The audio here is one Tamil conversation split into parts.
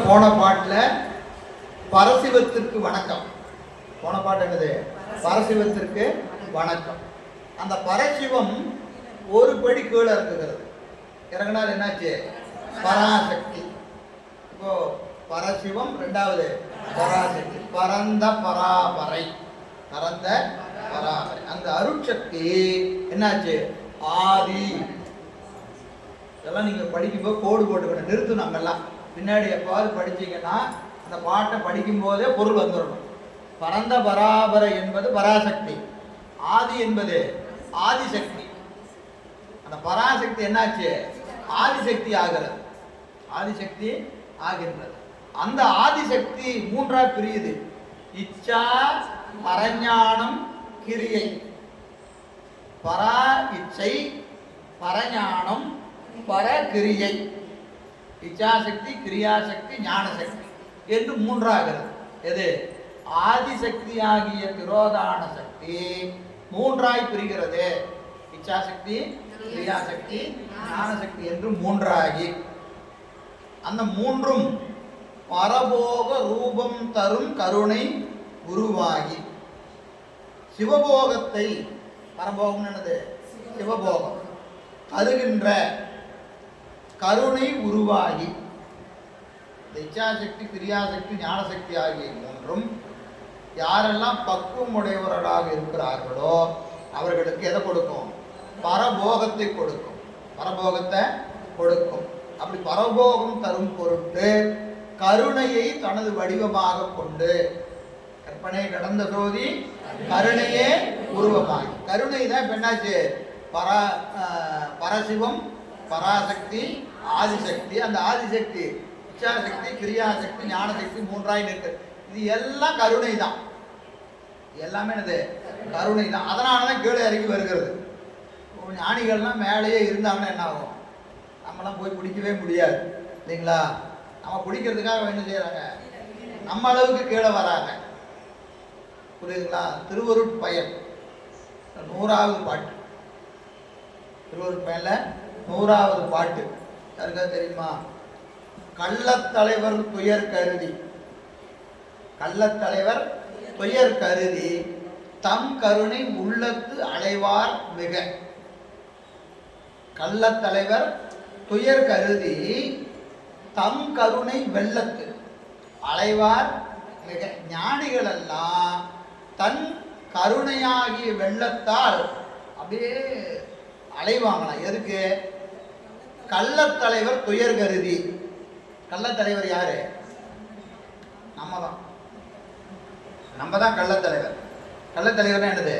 போன பாட்டில் பரசிவத்திற்கு வணக்கம். போன பாட்டு என்னது? பரசிவத்திற்கு வணக்கம். அந்த பரசிவம் ஒரு படி கீழே இருக்குகிறது. இறங்கினால் என்னாச்சு? பராசக்தி. இப்போ பரசிவம், ரெண்டாவது பராசக்தி. பரந்த பராபரை, பரந்த பராபரை. அந்த அருட்சக்தி என்னாச்சு? ஆதி. இதெல்லாம் நீங்கள் படிக்கும்போது கோடு போட்டுக்கணும், நிறுத்தணும். நம்மெல்லாம் பின்னாடி எப்பாவது படிச்சீங்கன்னா அந்த பாட்டை படிக்கும் போதே பொருள் வந்துடணும். பரந்த பராபரை என்பது பராசக்தி, ஆதி என்பது ஆதிசக்தி. அந்த பராசக்தி என்னாச்சு? ஆதிசக்தி ஆகிறது, ஆதிசக்தி ஆகின்றது. அந்த ஆதிசக்தி மூன்றா பிரியுது. இச்சா, பரஞானம், கிரியை. பரா இச்சை, பரஞானம், பரகிரியை. இச்சாசக்தி, கிரியாசக்தி, ஞானசக்தி என்று மூன்றாகிறது. எது? ஆதிசக்தி ஆகிய திரோதான சக்தி மூன்றாய் பிரிகிறது. இச்சாசக்தி, கிரியாசக்தி, ஞானசக்தி என்று மூன்றாகி அந்த மூன்றும் பரபோக ரூபம் தரும் கருணை உருவாகி சிவபோகத்தை, பரபோகம் என்னது? சிவபோகம் தருகின்ற கருணை உருவாகி இச்சாசக்தி, கிரியாசக்தி, ஞானசக்தி ஆகிய மூன்றும் யாரெல்லாம் பக்குவம் உடையவர்களாக இருக்கிறார்களோ அவர்களுக்கு எதை கொடுக்கும்? பரபோகத்தை கொடுக்கும், பரபோகத்தை கொடுக்கும். அப்படி பரபோகம் தரும் பொருட்டு கருணையை தனது வடிவமாக கொண்டு, கற்பனை கடந்த சோதி கருணையே உருவமாகி, கருணை தான் பெண்ணாச்சு பரசிவம், பராசக்தி, ஆதிசக்தி. அந்த ஆதிசக்தி இச்சாசக்தி, கிரியாசக்தி, ஞானசக்தி மூன்றாய் இருக்கு. இது எல்லாம் கருணை தான், எல்லாமே என்னது? கருணை தான். அதனால தான் கீழே இறங்கி வருகிறது. ஞானிகள்லாம் மேலேயே இருந்தாங்கன்னா என்ன ஆகும்? நம்மளாம் போய் பிடிக்கவே முடியாது இல்லைங்களா? நம்ம பிடிக்கிறதுக்காக என்ன செய்யறாங்க? நம்ம அளவுக்கு கீழே வராங்க. புரியுதுங்களா? திருவருட்பயன் 100வது பாட்டு, திருவருட்பயன்ல 100வது பாட்டு யாருக்கா தெரியுமா? கள்ளத்தலைவர் துயர் கருதி, கள்ளத்தலைவர் துயர் கருதி தம் கருணை உள்ளத்து அலைவார் மிக. கள்ளத்தலைவர் துயர் கருதி தம் கருணை வெள்ளத்து அலைவார் மிக. ஞானிகள் எல்லாம் தன் கருணையாகிய வெள்ளத்தால் அப்படியே அலைவாங்களாம். எதுக்கு? கள்ளத்தலைவர் துயர் கருதி. கள்ளத்தலைவர் யாரு? நம்ம தான், நம்ம தான் கள்ளத்தலைவர். கள்ளத்தலைவர்னா என்னது?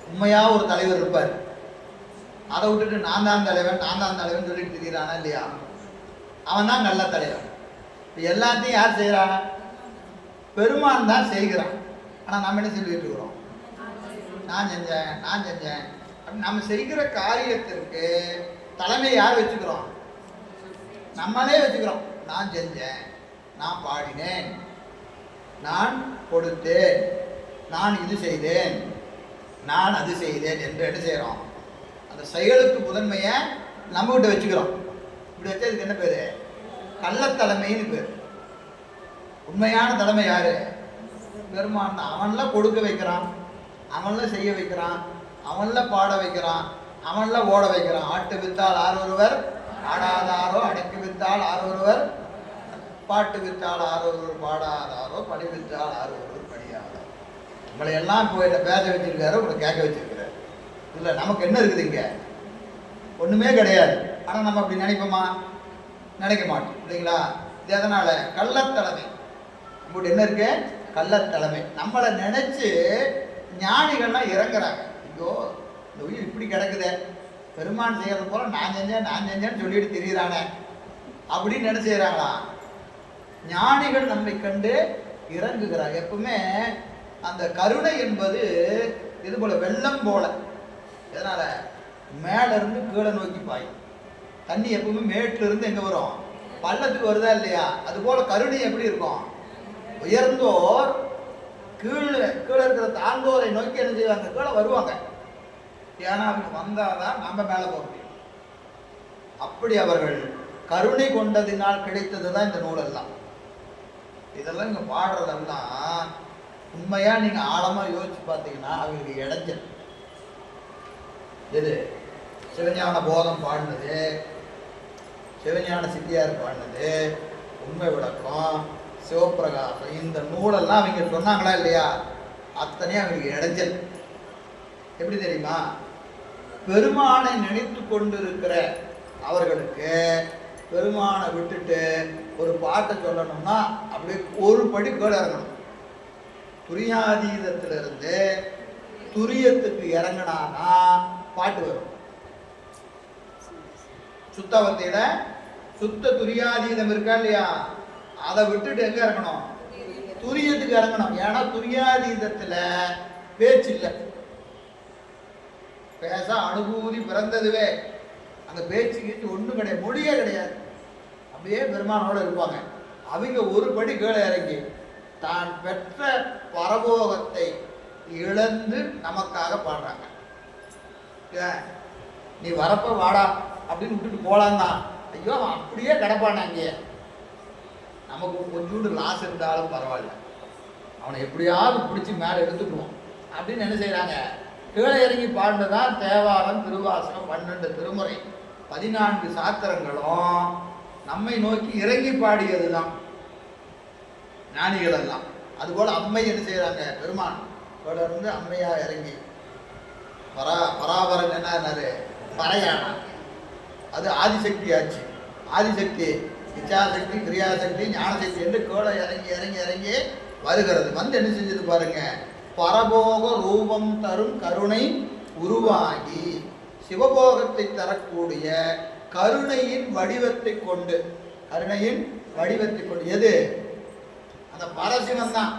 உண்மையா ஒரு தலைவர் இருப்பார், அதை விட்டுட்டு நான் தான் தலைவன், நான் தான் தலைவன் சொல்லிட்டு திரிகிறானா இல்லையா? அவன் தான் கள்ளத்தலைவன். எல்லாத்தையும் யார் செய்கிறான்? பெருமான் தான் செய்கிறான். ஆனால் நம்ம என்ன சொல்லிட்டு இருக்கிறோம்? நான் செஞ்சேன், நான் செஞ்சேன். அப்படி நம்ம செய்கிற காரியத்திற்கு தலைமை யார் வச்சுக்கிறோம்? நம்மளே வச்சுக்கிறோம். நான் செஞ்சேன், நான் பாடினேன், நான் கொடுத்தேன், நான் இது செய்தேன், நான் அது செய்தேன் என்று என்ன செய்கிறோம்? அந்த செயலுக்கு முதன்மையை நம்மகிட்ட வச்சுக்கிறோம். இப்படி வச்சா இதுக்கு என்ன பேர்? கள்ளத்தலைமைன்னு பேர். உண்மையான தலைமை யாரு? பெருமான். அவன்லாம் கொடுக்க வைக்கிறான், அவன்லாம் செய்ய வைக்கிறான், அவன்லாம் பாட வைக்கிறான், அவன்லாம் ஓட வைக்கிறான். ஆட்டு வித்தால் ஆர் ஒருவர் ஆடாதாரோ, அடக்கி வித்தால் ஆர் ஒருவர், பாட்டு வித்தால் ஆர் ஒருவர் பாடாதாரோ, படி வித்தால் ஆர் ஒருவர் படியாதாரோ. உங்களை எல்லாம் இப்போ என்ன பேச வச்சிருக்காரு, உங்களை கேட்க வச்சிருக்கிறார். இல்லை, நமக்கு என்ன இருக்குது இங்கே? ஒன்றுமே கிடையாது. ஆனால் நம்ம அப்படி நினைப்போமா? நினைக்க மாட்டோம் இல்லைங்களா? இது எதனால்? கள்ளத்தலைமை. நம்மகிட்ட என்ன இருக்கு? கள்ளத்தலைமை. நம்மளை நினைச்சு ஞானிகள்லாம் இறங்குறாங்க. ஐயோ, இந்த உயிர் இப்படி கிடக்குதே, பெருமான் செய்யறது போல நான் செஞ்சேன், நான் செஞ்சேன்னு சொல்லிட்டு திரியிறானே அப்படின்னு என்ன செய்யறாங்களா? ஞானிகள் நம்மை கண்டு இறங்குகிறாங்க. எப்பவுமே அந்த கருணை என்பது இது போல வெள்ளம் போல. எதனால? மேல இருந்து கீழே நோக்கி பாயும். தண்ணி எப்பவுமே மேட்டுல இருந்து எங்க வரும்? பள்ளத்துக்கு வருதா இல்லையா? அது போல கருணை எப்படி இருக்கும்? உயர்ந்தோர் கீழே இருக்கிற தாழ்ந்தோரை நோக்கி என்ன செய்வாங்க? கீழே வருவாங்க. ஏன்னா அவங்க வந்தாதான் நம்ம மேலே போக முடியும். அப்படி அவர்கள் கருணை கொண்டதினால் கிடைத்தது தான் இந்த நூலெல்லாம். இதெல்லாம் இங்கே பாடுறதெல்லாம் உண்மையாக நீங்கள் ஆழமாக யோசிச்சு பார்த்தீங்கன்னா அவங்களுக்கு இடைஞ்சல். எது சிவஞான போதம் பாடினது, சிவஞான சித்தியார் பாடினது, உண்மை விளக்கம், சிவப்பிரகாசம், இந்த நூலெல்லாம் அவங்க சொன்னாங்களா இல்லையா, அத்தனையும் அவங்களுக்கு இடைஞ்சல். எப்படி தெரியுமா? பெருமானை நினைத்து கொண்டிருக்கிற அவர்களுக்கு பெருமானை விட்டுட்டு ஒரு பாட்டை சொல்லணும்னா அப்படியே ஒரு படி கீழே இறங்கணும். துரியாதீதத்திலிருந்து துரியத்துக்கு இறங்கினானா பாட்டு வரும். சுத்தவத்தையில சுத்த துரியாதீதம் இருக்கா இல்லையா, அதை விட்டுட்டு எங்க இறங்கணும்? துரியத்துக்கு இறங்கணும். ஏன்னா துரியாதீதத்துல பேச்சு இல்லை, பேச அனுபூதி பிறந்ததுவே. அந்த பேச்சுக்கு ஒன்றும் கிடையாது, மொழியே கிடையாது. அப்படியே பெருமானோட இருப்பாங்க. அவங்க ஒரு படி கீழே இறங்கி தான் பெற்ற பரபோகத்தை இழந்து நமக்காக பாடுறாங்க. நீ வரப்ப வாடா அப்படின்னு விட்டுட்டு போலாம் தான். ஐயோ அவன் அப்படியே கிடப்பான். அங்கேயே நமக்கு கொஞ்சோண்டு லாஸ் இருந்தாலும் பரவாயில்ல, அவனை எப்படியாவது பிடிச்சி மேலே எடுத்துக்குவோம் அப்படின்னு என்ன செய்கிறாங்க? கீழே இறங்கி பாடினதான் தேவாரம், திருவாசகம், 12 திருமுறை, 14 சாத்திரங்களும் நம்மை நோக்கி இறங்கி பாடியது தான் ஞானிகள் எல்லாம். அதுபோல் அம்மை என்ன செய்கிறாங்க? பெருமான் தொடர்ந்து அம்மையா இறங்கி பராபரன் என்னது பறையானா, அது ஆதிசக்தி ஆச்சு. ஆதிசக்தி இச்சாசக்தி, கிரியாசக்தி, ஞானசக்தி என்று கீழே இறங்கி இறங்கி இறங்கி வருகிறது. வந்து என்ன செஞ்சது பாருங்க, பரபோக ரூபம் தரும் கருணை உருவாகி சிவபோகத்தை தரக்கூடிய கருணையின் வடிவத்தை கொண்டு, கருணையின் வடிவத்தை கொண்டு, எது? அந்த பரசிவம் தான்.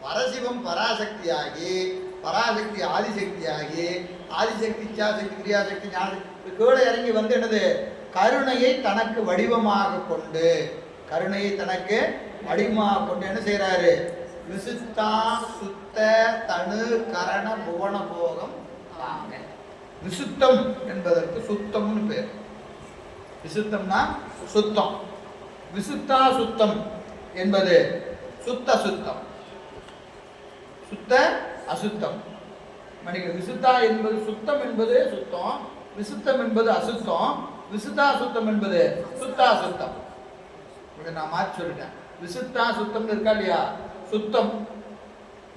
பரசிவம் பராசக்தியாகி, பராசக்தி ஆதிசக்தியாகி, ஆதிசக்தி இச்சாசக்தி, கிரியாசக்தி, ஞானசக்தி கீழே இறங்கி வந்து என்னது? கருணையை தனக்கு வடிவமாக கொண்டு, கருணையை தனக்கு வடிவமாக கொண்டு என்ன செய்யறாரு? விசுத்தா சுத்த தனு கரண புவன போகம் தாங்க. விசுத்தம் என்பதற்கு சுத்தம்னு பேர். விசுத்தம்னா சுத்தம். விசுத்தா சுத்தம் என்பது சுத்த சுத்தம், சுத்த அசுத்தம். விசுத்தா என்பது சுத்தம் என்பது சுத்தம், விசுத்தம் என்பது அசுத்தம், விசுத்தா சுத்தம் என்பது சுத்தா சுத்தம். நான் மாற்றி சொல்லிட்டேன். விசுத்தா சுத்தம் இருக்கா இல்லையா, சுத்தம்.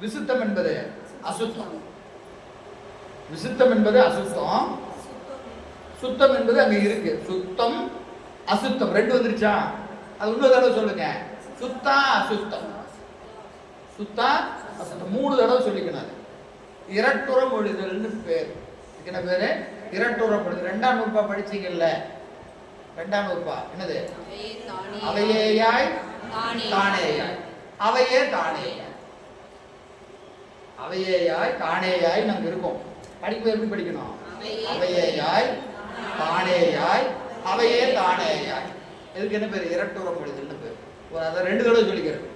விசுத்தம் என்பது அசுத்தம். விசுத்தம் என்பது அசுத்தம், சுத்தம் என்பது அங்க இருக்கு. சுத்தம் அசுத்தம் ரெண்டு வந்துருச்சா? அது இன்னொரு தடவை சொல்லுங்க. சுத்தா அசுத்தம், சுத்தா அசுத்தம் 3 தடவை சொல்லிக்கணும். அது இரட்டுற மொழிதல்னு பேர். என்ன பேரு? இரட்டுற மொழிதல். 2ஆம் நூற்பா படிச்சீங்கல்ல? 2ஆம் நூற்பா என்னது? அவையேயாய் தானேயாய். அவையே தானேயாய், அவையேயாய் தானேயாய் நம்ம இருக்கோம். படிப்பு எப்படி படிக்கணும்? அவையேயாய் தானேயாய், அவையே தானேயாய். இதுக்கு என்ன பேர்? இரட்டுற மொழிதல்னு பேர். அதை 2 தடவை சொல்லிக்கிறது.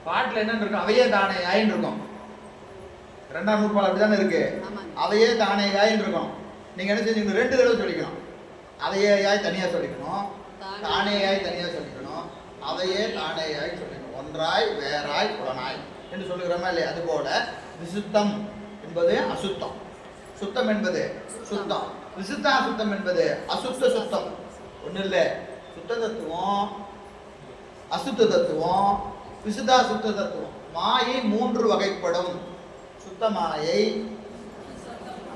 பாட்டில் என்னன்னு இருக்கும்? அவையே தானேயாயின்னு இருக்கும். 2ஆம் நூற்பால் அப்படிதானே இருக்கு. அவையே தானேயாயின்னு இருக்கும். நீங்க என்ன செஞ்சீங்க? 2 தடவை சொல்லிக்கணும். அவையேயாய் தனியா சொல்லிக்கணும், தானேயாய் தனியா சொல்லிக்கணும், அவையே தானேயாய் சொல்லிக்கணும். ஒன்றாய் வேறாய் புலனாய் என்று சொல்லுகிறோமா இல்லையா? அதுபோல விசுத்தம் என்பது அசுத்தம், சுத்தம் என்பது சுத்தம், விசுத்தா சுத்தம் என்பது அசுத்த சுத்தம். ஒன்றும் இல்லை, சுத்த தத்துவம், அசுத்த தத்துவம், விசுத்தா சுத்த தத்துவம். மாயை 3 வகைப்படும். சுத்த மாயை,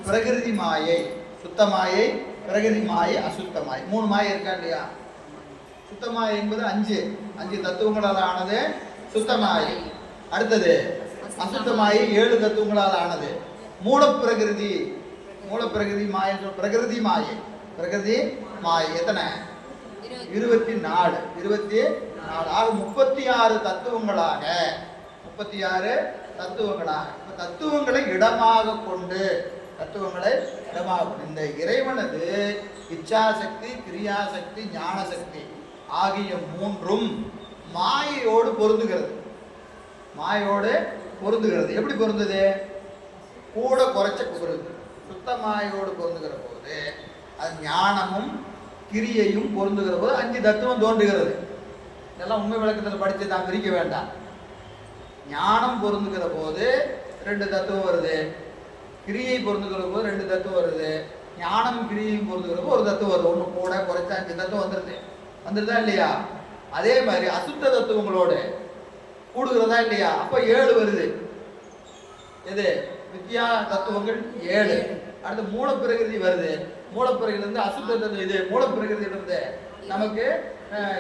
பிரகிருதி மாயை. சுத்த மாயை, பிரகிருதி மாயை, அசுத்த மாயை. 3 மாயை இருக்கா இல்லையா? சுத்த மாயை என்பது 5 தத்துவங்களால் ஆனது சுத்த மாயை. அடுத்தது அசுத்த மாயை 7 தத்துவங்களால் ஆனது. மூலப்பிரகிருதி, மூலப்பிரகிருதி மாயை, பிரகிருதி மாயை. பிரகிருதி மாயை எத்தனை? 24. 24 ஆக 36 தத்துவங்களாக, 36 தத்துவங்களாக. தத்துவங்களை இடமாக கொண்டு, தத்துவங்களை இடமாக கொண்டு இந்த இறைவனது இச்சாசக்தி, கிரியாசக்தி, ஞானசக்தி ஆகிய 3ம் மாயையோடு பொருந்துகிறது. மாயோடு பொருந்துகிறது. எப்படி பொருந்தது? கூட குறைச்ச பொருது. சுத்த மாயோடு பொருந்துகிற போது அது ஞானமும் கிரியையும் பொருந்துகிற போது 5 தத்துவம் தோன்றுகிறது. இதெல்லாம் உண்மை விளக்கத்தில் படித்து தான் பிரிக்க வேண்டாம். ஞானம் பொருந்துகிற போது 2 தத்துவம் வருது, கிரியை பொருந்துகிற போது 2 தத்துவம் வருது, ஞானம் கிரியையும் பொருந்துகிற போது 1 தத்துவம் வருது. ஒன்று கூட குறைச்சா 5 தத்துவம் வந்துருதா இல்லையா? அதே மாதிரி அசுத்த தத்துவங்களோடு கூடுகிறதா இல்லையா? அப்போ 7 வருது. எது? வித்யா தத்துவங்கள் 7. அடுத்து மூலப்பிரகிருதி வருது. மூலப்பிரகிருதி அசுத்த இது மூலப்பிரகிருதியிலிருந்து நமக்கு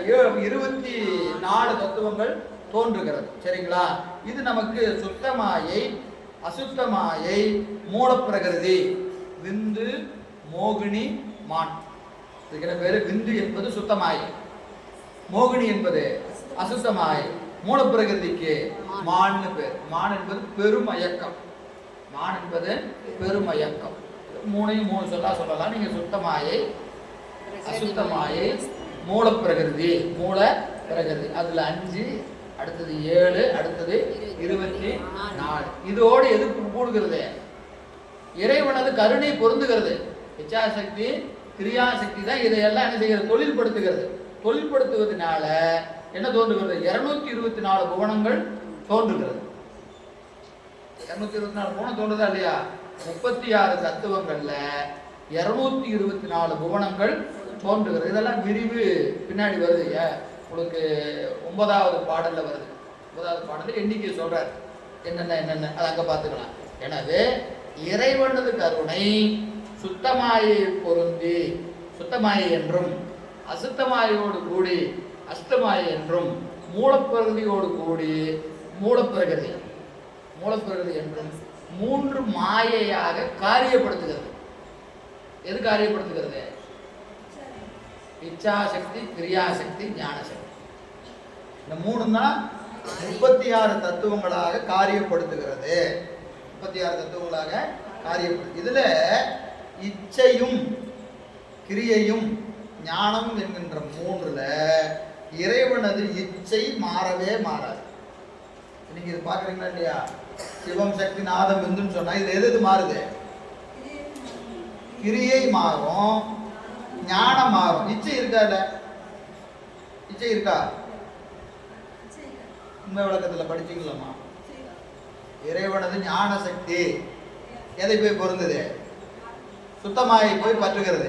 24 தத்துவங்கள் தோன்றுகிறது. சரிங்களா? இது நமக்கு சுத்தமாயை, அசுத்தமாயை, மூலப்பிரகிருதி, விந்து, மோகினி, மான். இதுக்கு என்ன பேரு? விந்து என்பது சுத்தமாயை, மோகினி என்பது அசுத்தமாயை, மூலப்பிரகிருதிக்கு மான்னு பேர். மான் என்பது பெருமயக்கம். மான் என்பது பெருமயக்கம். 3 சொல்லா சொல்லலாம். நீங்க சுத்தமாயை, அசுத்தமாயை, மூலப்பிரகிருதி, மூலப்பிரகிருதி அதுல 5, அடுத்தது 7, அடுத்தது 24. இதோடு எது கூடுகிறது? இறைவனது கருணை பொருந்துகிறது. இச்சாசக்தி, கிரியாசக்தி தான் இதையெல்லாம் என்ன செய்கிறது? தொழில்படுத்துகிறது. தொழில்படுத்துவதனால என்ன தோன்றுகிறது? 224 புவனங்கள் தோன்றுகிறது. 224 புவனம் தோன்றுதா இல்லையா? 36 தத்துவங்கள்ல 224 புவனங்கள் தோன்றுகிறது. இதெல்லாம் விரிவு பின்னாடி வருது. உங்களுக்கு 9வது பாடல்ல வருது. 9வது பாடல்ல எண்ணிக்கை சொல்றார். என்னென்ன அது அங்க பார்த்துக்கலாம். எனவே இறைவனது கருணை சுத்தமாயை பொருந்தி, சுத்தமாயை என்றும், அசுத்தமாயோடு கூடி அசுத்தமாயை என்றும், மூலப்பிரகிருதியோடு கூடி மூலப்பிரகிருதி என்றும் 3 மாயையாக காரியப்படுத்துகிறது. எது காரியப்படுத்துகிறது? இச்சாசக்தி, கிரியாசக்தி, ஞானசக்தி. இந்த 3 தான் 36 தத்துவங்களாக காரியப்படுத்துகிறது. 36 தத்துவங்களாக காரியப்படுத்து. இதுல இச்சையும் கிரியையும் ஞானம் என்கின்ற 3ல இறைவனது இச்சை மாறவே மாறாது. நீங்க இது பாக்குறீங்களா இல்லையா? சிவம், சக்தி, நாதம், விந்துன்னு சொன்னா இது எது மாறுது? கிரியை மாறும், ஞானம் மாறும். இச்சை இருக்கா? இல்ல இச்சை இருக்கா? உண்மை விளக்கத்துல படிச்சீங்களாமா? இறைவனது ஞான சக்தி எதை போய் பொருந்தது? சுத்தமாயை போய் பற்றுகிறது.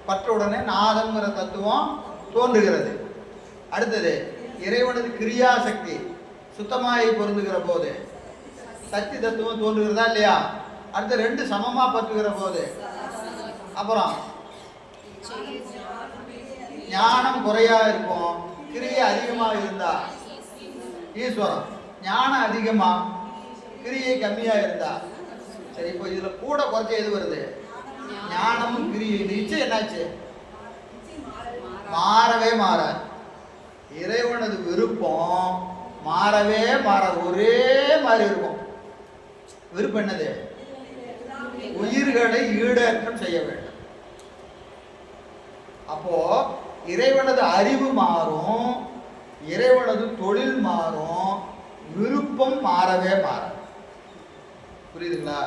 பற்ற உடனே நாதம்ங்கிற தத்துவம் தோன்றுகிறது. அடுத்தது இறைவனது கிரியா சக்தி சுத்தமாயை பொருந்துகிற போது சக்தி தத்துவம் தோன்றுகிறதா இல்லையா? அடுத்த 2 சமமா பற்றுகிற போது அப்புறம் ஞானம் குறையா இருக்கும், கிரியை அதிகமா இருந்தா ஈஸ்வரம், ஞானம் அதிகமா கிரியை கம்மியா இருந்தா சரி. இப்போ இதுல கூட குறைச்ச எது வருது? ஞானமும் கிரியை. நிச்சயம் என்னாச்சு? மாறவே மாறாது. இறைவனது விருப்பம் மாறவே மாறாது, ஒரே மாதிரி இருக்கும். விருப்பம் என்னது? உயிர்களை ஈடேற்றம் செய்ய வேண்டும். அப்போ இறைவனது அறிவு மாறும், இறைவனது தொழில் மாறும், விருப்பம் மாறவே மாறாது. புரியுதுங்களா?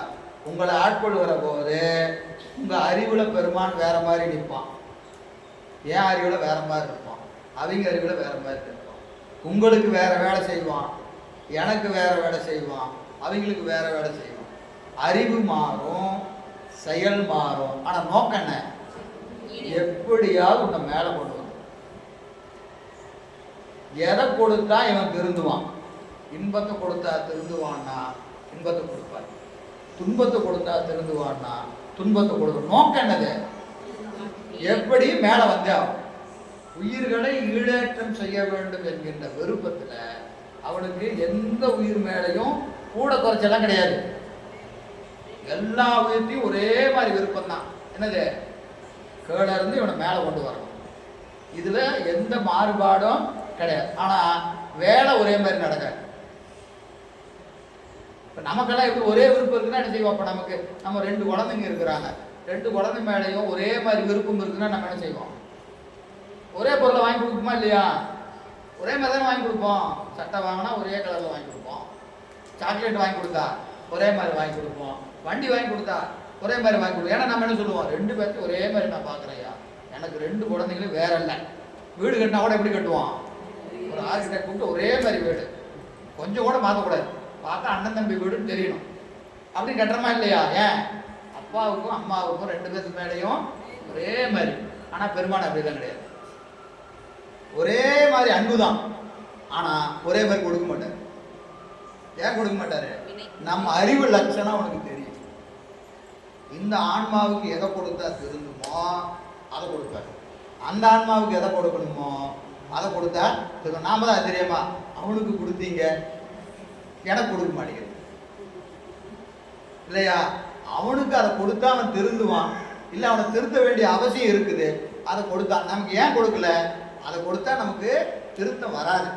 உங்களை ஆட்கொள்கிற போது உங்க அறிவுல பெருமான் வேற மாதிரி நிற்பான், என் அறிவுல வேற மாதிரி இருப்பான், அவங்க அறிவுல வேற மாதிரி இருப்பான். உங்களுக்கு வேற வேலை செய்வான், எனக்கு வேற வேலை செய்வான், அவங்களுக்கு வேற வேலை செய்வான். அறிவு மாறும், செயல் மாறும். ஆனா நோக்கம் என்ன? எப்படியாவது உன்னை மேல கொண்டு வரும். எதை கொடுத்தா இவன் திருந்துவான்? இன்பத்தை கொடுத்தா திருந்துவான்னா இன்பத்தை கொடுப்பார், துன்பத்தை கொடுத்தா திருந்துவான்னா துன்பத்தை கொடுப்பார். நோக்கம் என்னது? எப்படி மேல வந்தே ஆகும். உயிர்களை ஈடேற்றம் செய்ய வேண்டும் என்கின்ற விருப்பத்துல அவனுக்கு எந்த உயிர் மேலையும் கூட குறைச்செல்லாம் கிடையாது. எல்லா உயிர்த்தையும் ஒரே மாதிரி விருப்பம் தான். என்னது? கீழே இருந்து இவனை மேல கொண்டு வரணும். இதுல எந்த மாறுபாடும் கிடையாது. ஆனா வேலை ஒரே மாதிரி நடக்காது. இப்போ நமக்கெல்லாம் எப்படி ஒரே விருப்பம் இருக்குன்னா என்ன செய்வோம்? அப்போ நமக்கு நம்ம 2 குழந்தைங்க இருக்கிறாங்க, 2 குழந்தை மேலேயும் ஒரே மாதிரி விருப்பம் இருக்குன்னா நம்ம என்ன செய்வோம்? ஒரே பொருளை வாங்கி கொடுப்போமா இல்லையா? ஒரே மாதிரி தானே வாங்கி கொடுப்போம். சட்டை வாங்கினா ஒரே கலரில் வாங்கி கொடுப்போம், சாக்லேட் வாங்கி கொடுத்தா ஒரே மாதிரி வாங்கி கொடுப்போம், வண்டி வாங்கி கொடுத்தா ஒரே மாதிரி வாங்கி கொடுப்போம். ஏன்னா நம்ம என்ன சொல்லுவோம்? 2 பேர்த்தையும் ஒரே மாதிரி நான் பார்க்குறேன்யா, எனக்கு 2 குழந்தைங்களும் வேற இல்லை. வீடு கட்டினா கூட எப்படி கட்டுவான்? ஒரு ஆர்கிடெக்ட் கூப்பிட்டு ஒரே மாதிரி வீடு, கொஞ்சம் கூட மாற்றக்கூடாது. பார்த்தா அண்ணன் தம்பி வீடுன்னு தெரியணும். அப்படி கட்டுறமா இல்லையா? ஏன்? அப்பாவுக்கும் அம்மாவுக்கும் 2 பேருக்கு மேலேயும் ஒரே மாதிரி. ஆனால் பெருமான் அப்படிலாம் கிடையாது. ஒரே மாதிரி அன்பு தான், ஆனால் ஒரே மாதிரி கொடுக்க மாட்டார். ஏன் கொடுக்க மாட்டாரு? நம்ம அறிவு லட்சணம் அவனுக்கு தெரியும். இந்த ஆன்மாவுக்கு எதை கொடுத்தா திருந்துமோ அதை கொடுப்பாரு. அந்த ஆன்மாவுக்கு எதை கொடுக்கணுமோ அதை கொடுத்தா திரும்ப. நாம தான் தெரியுமா அவனுக்கு கொடுத்தீங்க, எனக்கு கொடுக்க மாட்டேங்குது இல்லையா? அவனுக்கு அதை கொடுத்தா அவன் திருந்துவான். இல்லை அவனை திருத்த வேண்டிய அவசியம் இருக்குது, அதை கொடுத்தான். நமக்கு ஏன் கொடுக்கல? அதை கொடுத்தா நமக்கு திருத்தம் வராது.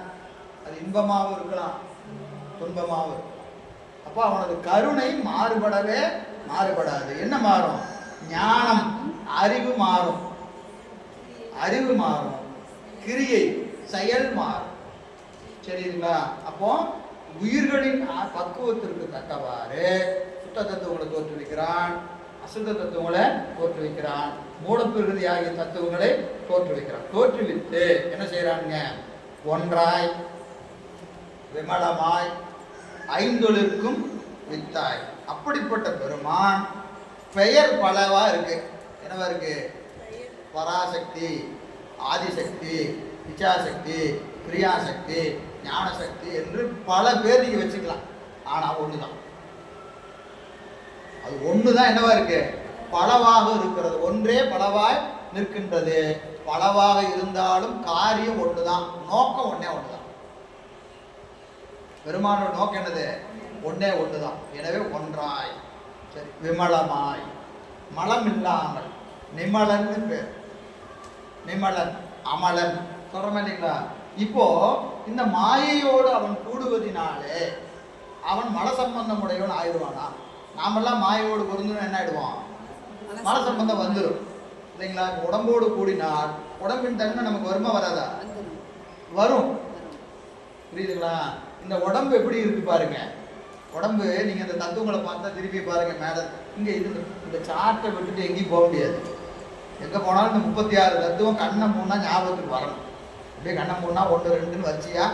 அது இன்பமாகவும் இருக்கலாம், துன்பமாகவும் இருக்கும். அப்போ அவனது கருணை மாறுபடவே மாறுபடாது. என்ன மாறும்? ஞானம், அறிவு மாறும். அறிவு மாறும், கிரியை செயல் மாறும். சரிங்களா? அப்போ உயிர்களின் பக்குவத்திற்கு தக்கவாறு சுத்த தத்துவங்களை தோற்றுவிக்கிறான், அசுத்த தத்துவங்களை தோற்றுவிக்கிறான், மூலப்பிரகிருதி ஆகிய தத்துவங்களை தோற்றுவிக்கிறான். தோற்றுவித்து என்ன செய்யறாங்க? ஒன்றாய் விமலமாய் ஐந்தொழிற்கும் வித்தாய். அப்படிப்பட்ட பெருமான் பெயர் பலவா இருக்கு. என்னவா இருக்கு? பராசக்தி, ஆதிசக்தி, இச்சாசக்தி, கிரியாசக்தி, ஞானசக்தி என்று பல பேர் நீங்க வச்சுக்கலாம். ஆனா ஒண்ணுதான். அது ஒண்ணுதான் என்னவா இருக்கு? பலவாக இருக்கிறது. ஒன்றே பலவாய் நிற்கின்றது. பலவாக இருந்தாலும் காரியம் ஒண்ணுதான், நோக்கம் ஒன்னே ஒண்ணுதான். பெருமானோட நோக்கம் என்னது? ஒன்னே ஒண்ணுதான். எனவே ஒன்றாய், சரி, விமலமாய், மலம் இல்லாமல், நிமலன் பேர். நிமலன், அமலன் சொல்றோம் இல்லைங்களா? இப்போ இந்த மாயையோடு அவன் கூடுவதினாலே அவன் மல சம்பந்தம் உடையவன் ஆயிடுவானா? நாமெல்லாம் மாயோடு பொருந்தணும் என்ன ஆயிடுவான்? மல சம்பந்தம் வந்துடும் இல்லைங்களா? உடம்போடு கூடினால் உடம்பின் தன்மை நமக்கு வருமா வராதா? வரும். புரியுதுங்களா? இந்த உடம்பு எப்படி இருக்கு பாருங்க. உடம்பு நீங்க இந்த தத்துவங்களை பார்த்தா திருப்பி பாருங்க. மேல இங்க இந்த சார்ட்டை விட்டுட்டு எங்கேயும் போக முடியாது. எங்க போனாலும் இந்த 36 தத்துவம் கண்ணை மூணா ஞாபகத்துக்கு வரணும். அப்படியே கண்ணை மூணா 1 2ன்னு வச்சியா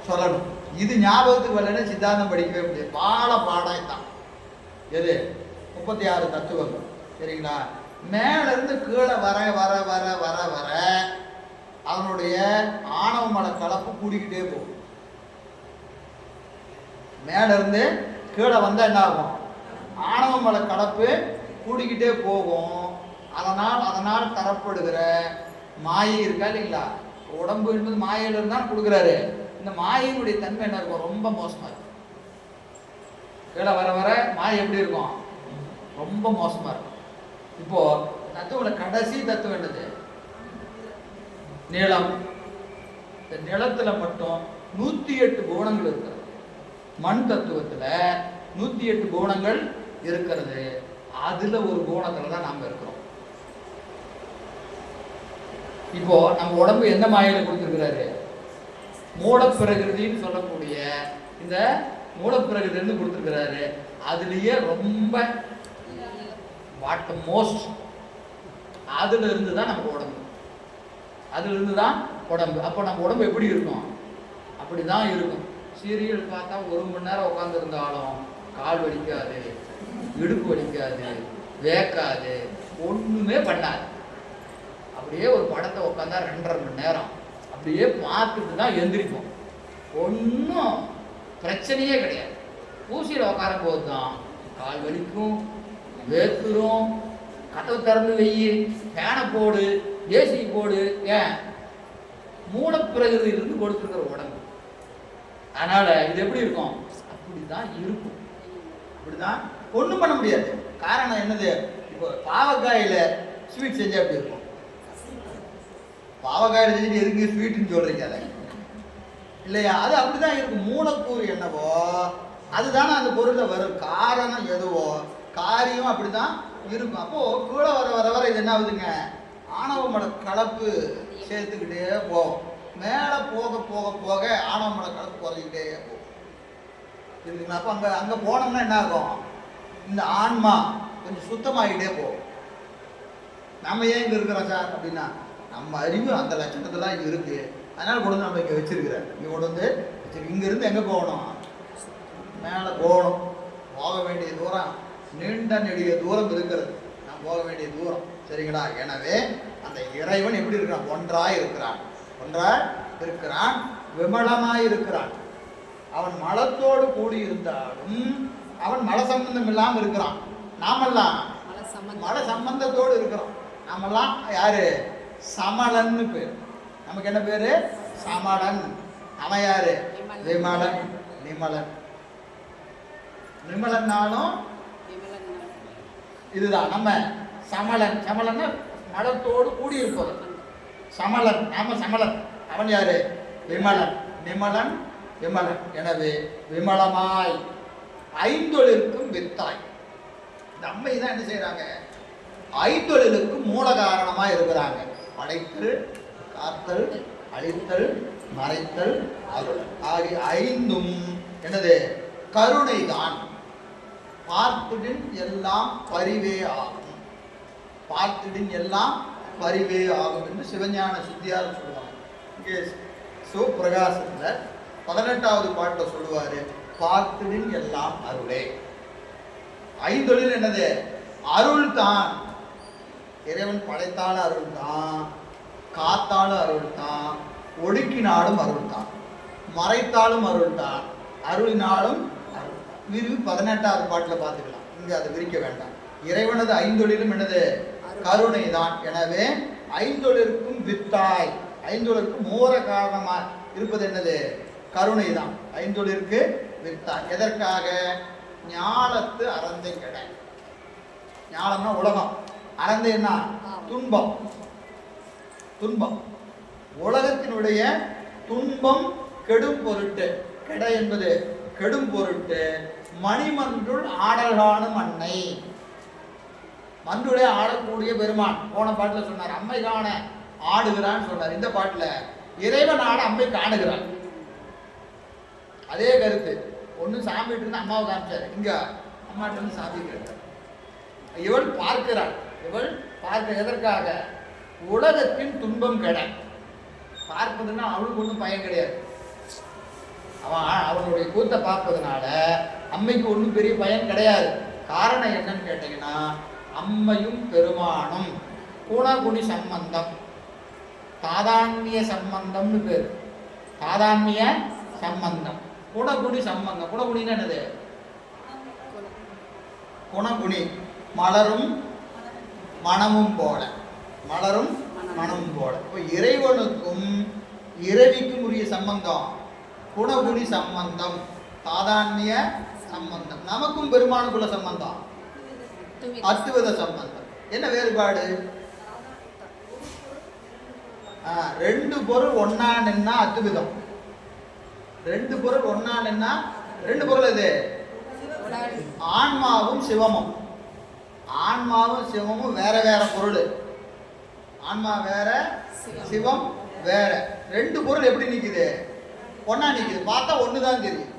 சொல்லணும். இது ஞாபகத்துக்கு வரலன்னா சித்தாந்தம் படிக்கவே முடியாது. பாடம் தான். எது? 36 தத்துவங்கள். சரிங்களா? மேல இருந்து கீழே வர வர வர வர வர அவனுடைய ஆணவ மல கலப்பு கூடிக்கிட்டே போகும். மேல இருந்து கீழே வந்தா என்ன ஆகும்? ஆணவ மல கலப்பு கூடிக்கிட்டே போகும். அதனால் தரப்படுகிற மாயை இருக்கா இல்லைங்களா? உடம்பு என்பது மாயையில இருந்தால் கொடுக்குறாரு. இந்த மாயினுடைய தன்மை என்ன இருக்கும்? ரொம்ப மோசமா இருக்கும். கீழே வர வர மாயை எப்படி இருக்கும்? ரொம்ப மோசமா இருக்கும். இப்போ தத்துவம் கடைசி தத்துவம் என்னது? நிலம். இந்த நிலத்துல மட்டும் 108 குணங்கள் இருக்கிறது. மண் தத்துவத்துல 108 குணங்கள் இருக்கிறது. அதுல ஒரு குணத்துல தான் நாம இருக்கிறோம். இப்போ நம்ம உடம்பு எந்த மாயில கொடுத்துருக்கிறாரு? மூலப்பிரகிருதின்னு சொல்லக்கூடிய இந்த மூலப்பிரகிருதி இருந்து கொடுத்துருக்கிறாரு. அதுலயே ரொம்ப பாட்டம் மோஸ்ட் அதுல இருந்து தான் நம்ம உடம்பு. அதுல இருந்து தான் உடம்பு. அப்போ நம்ம உடம்பு எப்படி இருக்கும்? அப்படிதான் இருக்கும். சீரியல் பார்த்தா 1 மணி நேரம் உட்கார்ந்து இருந்தாலும் கால் வலிக்காது, இடுப்பு வலிக்காது, வேக்காது, ஒண்ணுமே பண்ணாது. அப்படியே ஒரு படத்தை உட்காந்தா 2.5 மணி நேரம் அப்படியே பார்த்துட்டு தான் எந்திரிப்போம். ஒன்றும் பிரச்சனையே கிடையாது. ஊசியில் உட்காரும் போது தான் கால் வலிக்கும், வேத்துரும், கதவு திறந்து வெயி, ஃபேனை போடு, ஏசி போடு. ஏன்? மூலப்பிரகிருதியிலிருந்து கொடுத்துருக்கிற உடம்பு. அதனால இது எப்படி இருக்கும்? அப்படிதான் இருக்கும். அப்படிதான், ஒன்றும் பண்ண முடியாது. காரணம் என்னது? இப்போ பாவக்காயில ஸ்வீட் செஞ்சா எப்படி இருக்கும்? பாவக்காயில செஞ்சுட்டு எதுக்கு ஸ்வீட்டுன்னு சொல்றீங்க? அதை இல்லையா? அது அப்படிதான் இருக்கும். மூலக்கூறு என்னவோ அதுதானே அந்த பொருளில் வரும். காரணம் எதுவோ காரியம் அப்படிதான் இருக்கும். அப்போ கீழே வர வர வர இது என்ன ஆகுதுங்க? ஆணவமட கலப்பு சேர்த்துக்கிட்டே போகும். மேலே போக போக போக ஆணவமட கலப்பு குறைஞ்சிக்கிட்டே போகும். இருக்குங்களா? அப்போ அங்கே போனோம்னா என்ன ஆகும்? இந்த ஆன்மா கொஞ்சம் சுத்தமாகிட்டே போகும். நம்ம ஏன் இங்கே இருக்கிறோம் சார் அப்படின்னா நம்ம அறிவு அந்த லட்சணத்துல தான் இருக்கு. அதனால கொண்டு வந்து நம்ம இங்கே வச்சிருக்கிறார். இங்கே கொண்டு வந்து வச்சிருக்கு. இங்கிருந்து எங்கே போகணும்? மேலே போகணும். போக வேண்டிய தூரம் நீண்ட நெடிய தூரம் இருக்கிறது. நான் போக வேண்டிய தூரம். சரிங்களா? எனவே அந்த இறைவன் எப்படி இருக்கிறான்? ஒன்றாய் இருக்கிறான். ஒன்றாய் இருக்கிறான், விமலமாய் இருக்கிறான். அவன் மலத்தோடு கூடி இருந்தாலும் அவன் மல சம்பந்தம் இல்லாமல் இருக்கிறான். நாமெல்லாம் மல சம்பந்தத்தோடு இருக்கிறோம். நாமெல்லாம் யாரு? சமலன்னு பேர். நமக்கு என்ன பேரு? சமலன். அவன் யாரு? விமலன், நிமலன். நிமலன்னாலும் இதுதான். நம்ம சமலன். சமலன்னா மலத்தோடு கூடி இருப்பது. சமலன், நாம சமலன். அவன் யாரு? விமலன், நிமலன், விமலன். எனவே விமலமாய் ஐந்தொழிலுக்கும் வித்தாய். இந்த அம்மை தான் என்ன செய்யறாங்க? ஐந்தொழிலுக்கும் மூல காரணமா இருக்கிறாங்க. படைத்தல், காத்தல், அழித்தல், மறைத்தல், அருள் ஆகிய ஐந்தும் என்னது? கருணை தான். பார்த்திடின் எல்லாம் பரிவே ஆகும். பார்த்திடின் எல்லாம் பரிவே ஆகும் என்று சிவஞான சித்தியார் சொல்லுவாங்க. இங்கே சிவபிரகாசத்தில் 18வது பாட்டில் சொல்லுவாரு, பார்த்திடின் எல்லாம் அருளே. ஐந்தொழில் என்னது? அருள் தான். இறைவன் படைத்தாலும் அருள் தான், காத்தாலும் அருள் தான், ஒடுக்கினாலும் அருள் தான், மறைத்தாலும் அருள் தான், அருளினாலும் அருள். விரிவு 18வது பாட்டில் பார்த்துக்கலாம். இங்கே அதை விரிக்க வேண்டாம். இறைவனது ஐந்தொழிலும் என்னது? கருணை தான். எனவே ஐந்தொழிற்கும் வித்தாய், ஐந்தொழிற்கும் மூல காரணமா இருப்பது என்னது? கருணை தான். ஐந்தொழிற்கு வித்தாய். எதற்காக? ஞாலத்து அறந்தை கெட. ஞாலம்னா உலகம், அறந்தைன்னா துன்பம். துன்பம் உலகத்தினுடைய துன்பம் கெடும் பொருட்டு. கெட என்பது கெடும் பொருட்டு மணிமன்றுள் ஆடல்காணும் அன்னை. மன்றுடைய ஆடக்கூடிய பெருமான் போன பாட்டில் சொன்னார். அம்மை காண ஆடுகிறான்னு சொன்னார். இந்த பாட்டில் இறைவன் ஆட அம்மை காணுகிறான். அதே கருத்து. ஒன்று சாமிட்டு இருந்து அம்மாவை காமிச்சார், இங்க அம்மாட்ட இருந்து சாமி கேட்டார். இவள் பார்க்கிறாள். இவள் பார்க்க எதற்காக? உலகத்தின் துன்பம் கெட. பார்ப்பதுன்னா அவளுக்கு ஒன்றும் பயன் கிடையாது. அவனுடைய கூத்தை பார்ப்பதுனால அம்மைக்கு ஒன்றும் பெரிய பயன் கிடையாது. காரணம் என்னன்னு கேட்டீங்கன்னா, அம்மையும் பெருமானும் குணகுணி சம்பந்தம், தாதான்மிய சம்பந்தம்னு பேர். தாதான்மிய சம்பந்தம், குணகுணி சம்பந்தம். குணகுணின்னு என்னது? குணகுணி மலரும் மனமும் போல. மலரும் மனமும் போல. இப்போ இறைவனுக்கும் இறைவிக்கும் உரிய சம்பந்தம் குணகுணி சம்பந்தம், தாதான்மிய சம்பந்தம். நமக்கும் பெருமானுக்குள்ள சம்பந்தம் அத்துவித சம்பந்தம். என்ன வேறுபாடு? ரெண்டு பொருள் ஒன்னா நின்னா அத்துவிதம். ரெண்டு பொருள் ஒன்னா நின்னா, ரெண்டு பொருள் எது? ஆன்மாவும் சிவமும். ஆன்மாவும் சிவமும் வேற வேற பொருள். ஆன்மா வேற, சிவம் வேற. ரெண்டு பொருள் எப்படி நிக்குது? ஒன்னா நிக்குது. பார்த்தா ஒண்ணுதான் தெரியும்.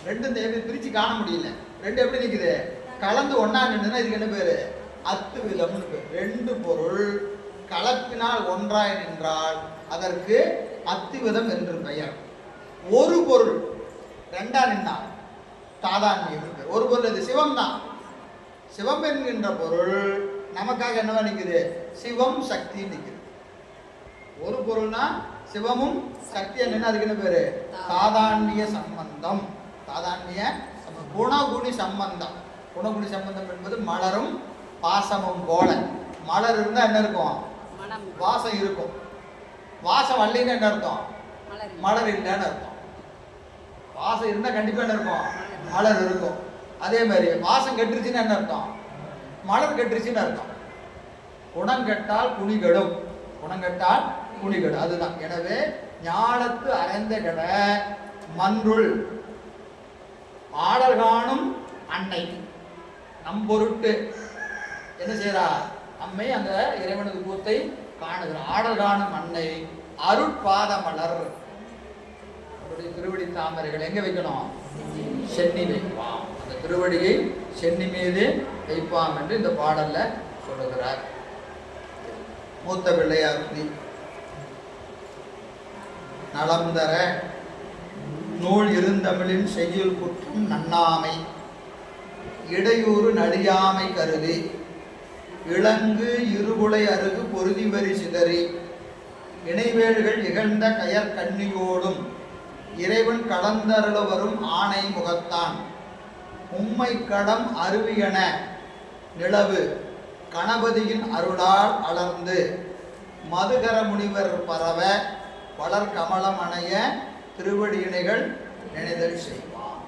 ரெண்டு பிரிச்சு காண முடியல. ரெண்டு எப்படி நிக்குது? கலந்து ஒன்னா நின்றுனா இதுக்கு என்ன பேரு? அத்துவிதம்னு பேர். ரெண்டு பொருள் கலப்பினால் ஒன்றாய் நின்றால் அதற்கு அத்துவிதம் என்று பெயர். ஒரு பொருள் ரெண்டா நின்றால் தாதான்மியம் பேர். ஒரு பொருள் இது சிவம் தான். சிவம் என்கின்ற பொருள் நமக்காக என்னவா நிற்குது? சிவம் சக்தி நிற்குது. ஒரு பொருள்னா சிவமும் சக்தியா நின்று அதுக்கு என்ன பேரு? தாதான்மிய சம்பந்தம். தாதான்மிய குணகுணி சம்பந்தம். குணகுணி சம்பந்தம் என்பது மலரும் பாசமும் போல. மலர் இருந்தா என்ன இருக்கும்? வாசம் இருக்கும். வாசம் வரலைன்னு என்ன அர்த்தம்? மலர் இல்லைன்னு அர்த்தம். வாசம் இருந்தா கண்டிப்பா என்ன இருக்கும்? மலர் இருக்கும். அதே மாதிரி வாசம் கெட்டுருச்சுன்னு என்ன அர்த்தம்? மலர் கெட்டுருச்சுன்னு அர்த்தம். குணம் கெட்டால் குணி கெடும். குணம் கெட்டால் குணி கெடும். அதுதான். எனவே ஞாலத்து அறைந்த கெட மன்றுள் ஆடல் காணும் அன்னை. நம் பொருட்டு என்ன செய்யறா? அம்மை அந்த இறைவனது கூத்தை காணுகிறார். ஆடல் காணும் அன்னை அருட்பாத மலர். அவருடைய திருவடி தாமரைகள் எங்க வைக்கணும்? சென்னி வைப்பாம். அந்த திருவடியை சென்னி மீது வைப்பாம் என்று இந்த பாடல்ல சொல்லுகிறார். மூத்த பிள்ளையார் துதி. நலம் தர நூல் இருந்தமிழின் செய்யுள் குற்றம் நன்னாமை இடையூறு நடியாமை கருதி இளங்கு இருகுலை அருகு பொருதி வரி சிதறி இணைவேள்கள் இகழ்ந்த கயர் கண்ணியோடும் இறைவன் கடந்தருள வரும் ஆணை முகத்தான் உம்மை கடம் அருவியன நிலவு கணபதியின் அருளால் அலர்ந்து மதுகர முனிவர் பரவ வளர் கமலம் அணைய திருவடியினைகள் நினைதல் செய்வான்.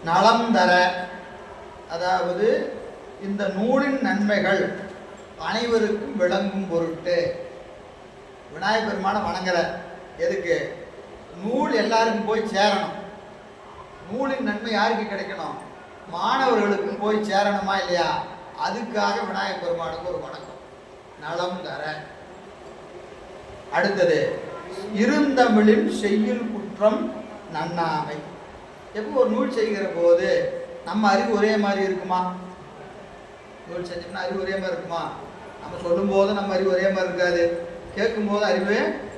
நலம் தர, அதாவது இந்த நூலின் நன்மைகள் அனைவருக்கும் விளங்கும் பொருட்டு விநாயகப் பெருமானை வணங்குற. எதுக்கு? நூல் எல்லாருக்கும் போய் சேரணும். நூலின் நன்மை யாருக்கு கிடைக்கணும்? மாணவர்களுக்கு போய் சேரணுமா இல்லையா? அதுக்காக விநாயகப் பெருமானுக்கு ஒரு வணக்கம். நலம் தர. அடுத்தது இருந்தமிழின் செய்யுள் குற்றம் நன்னாமை. எப்போ ஒரு நூல் செய்கிற போது நம்ம அறிவு ஒரே மாதிரி இருக்குமா? நூல் செஞ்சோம்னா அறிவு ஒரே மாதிரி இருக்குமா? நம்ம சொல்லும் போது நம்ம அறிவு ஒரே மாதிரி இருக்காது, கேட்கும் போது அறிவு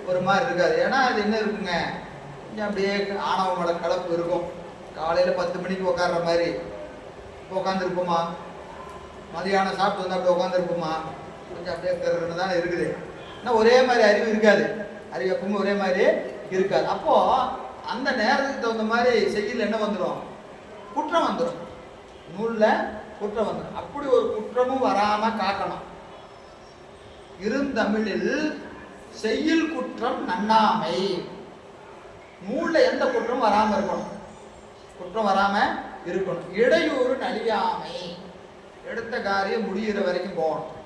ஒரு மாதிரி இருக்காது. ஏன்னா அது என்ன இருக்குங்க, கொஞ்சம் அப்படியே ஆணவ மட கலப்பு இருக்கும். காலையில் 10 மணிக்கு உட்கார்ற மாதிரி இப்போ உட்காந்துருப்போமா? மதியானம் சாப்பிட்டு வந்து அப்படி உட்காந்துருப்போமா? கொஞ்சம் அப்படியே இருக்கிறது தானே இருக்குது. ஆனால் ஒரே மாதிரி அறிவு இருக்காது. அறிவு எப்பவுமே ஒரே மாதிரி இருக்காது. அப்போது அந்த நேரத்துக்கு தகுந்த மாதிரி செய்யல என்ன வந்துடும்? குற்றம் வந்துடும். நூலில் குற்றம் வந்துடும். அப்படி ஒரு குற்றமும் வராமல் காக்கணும். இருந்தமிழில் செய்யுள் குற்றம் நன்னாமை. நூலில் எந்த குற்றமும் வராமல் இருக்கணும். குற்றம் வராமல் இருக்கணும். இடையூறு நலியாமை. எடுத்த காரியம் முடிகிற வரைக்கும் போகணும்.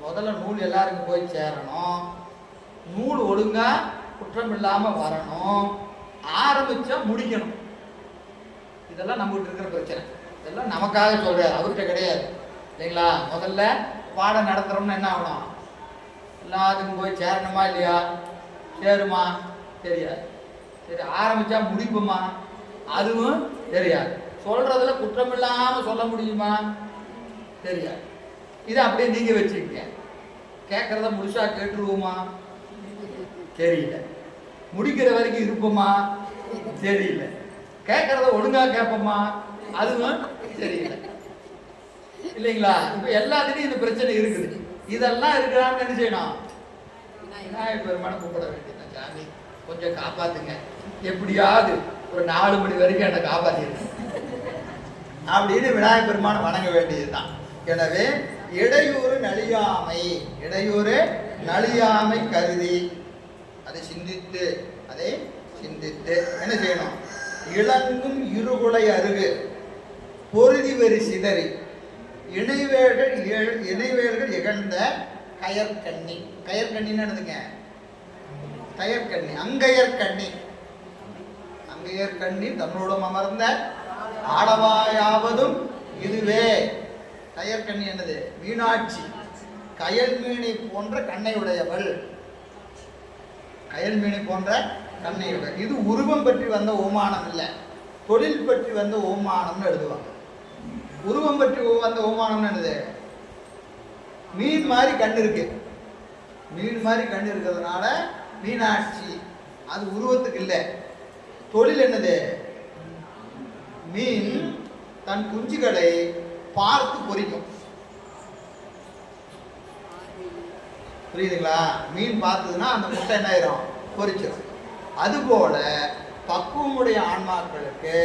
முதல்ல நூல் எல்லாருக்கும் போய் சேரணும். நூல் ஒழுங்கா குற்றம் இல்லாமல் வரணும். ஆரம்பிச்சா முடிக்கணும். இதெல்லாம் நம்மகிட்ட இருக்கிற பிரச்சனை. இதெல்லாம் நமக்காக சொல்றாரு, அவர்கிட்ட கிடையாது இல்லைங்களா? முதல்ல பாடம் நடத்துறோம்னா என்ன ஆகணும்? எல்லாத்துக்கும் போய் சேரணுமா இல்லையா? சேருமா? தெரியாது. சரி, ஆரம்பிச்சா முடிப்புமா? அதுவும் தெரியாது. சொல்றதுல குற்றம் இல்லாம சொல்ல முடியுமா? தெரியாது. இதை அப்படியே நீங்க வச்சுக்க. கேட்கறத முழுசா கேட்டுருவோமா? தெரியல. முடிக்கிற வரைக்கும் இருப்போமா? தெரியல. கேட்கறத ஒழுங்கா கேட்போமா? அதுவும் தெரியல. இல்லைங்களா? இப்ப எல்லாத்துலையும் இந்த பிரச்சனை இருக்குது. இதெல்லாம் இருக்கிறான்னு என்ன செய்யணும்? விநாயகப் பெருமானை கூப்பிட வேண்டியது. சாமி கொஞ்சம் காப்பாத்துங்க, எப்படியாவது ஒரு 4 மணி வரைக்கும் என்னை காப்பாத்திருங்க அப்படின்னு விநாயகப் பெருமானை வணங்க வேண்டியதுதான். எனவே இடையூறு நலியாமை, இடையூறு நலியாமை கருதி அதை சிந்தித்து என்ன செய்யணும்? இளங்கும் இருகுலை அருகு பொருதி வரி சிதறி இணைவேள்கள் இகழ்ந்த கயற்கண்ணி. கயற்கண்ணின்னு என்னதுங்க? கயற்கண்ணி, அங்கையற்கண்ணி. அங்கையற்கண்ணி தன்னோடும் அமர்ந்த ஆடவாயாவதும் இதுவே. கயற்கண்ணி என்னது? மீனாட்சி. கயல் மீனை போன்ற கண்ணை உடையவள். கயல் மீனை போன்ற கண்ணையுடன். இது உருவம் பற்றி வந்த ஓமானம் இல்லை, தொழில் பற்றி வந்த ஓமானம்னு எழுதுவாங்க. உருவம் பற்றி வந்த ஓமானம்னு என்னது? மீன் மாதிரி கண் இருக்கு. மீன் மாதிரி கண் இருக்கிறதுனால மீனாட்சி. அது உருவத்துக்கு இல்லை. தொழில் என்னது? மீன் தன் குஞ்சுகளை பார்த்து பொரிக்கும். புரியுதுங்களா? மீன் பார்த்ததுன்னா அந்த முட்டை என்ன ஆயிரும்? பொரிச்சிடும். அதுபோல பக்குவமுடைய ஆன்மாக்களுக்கு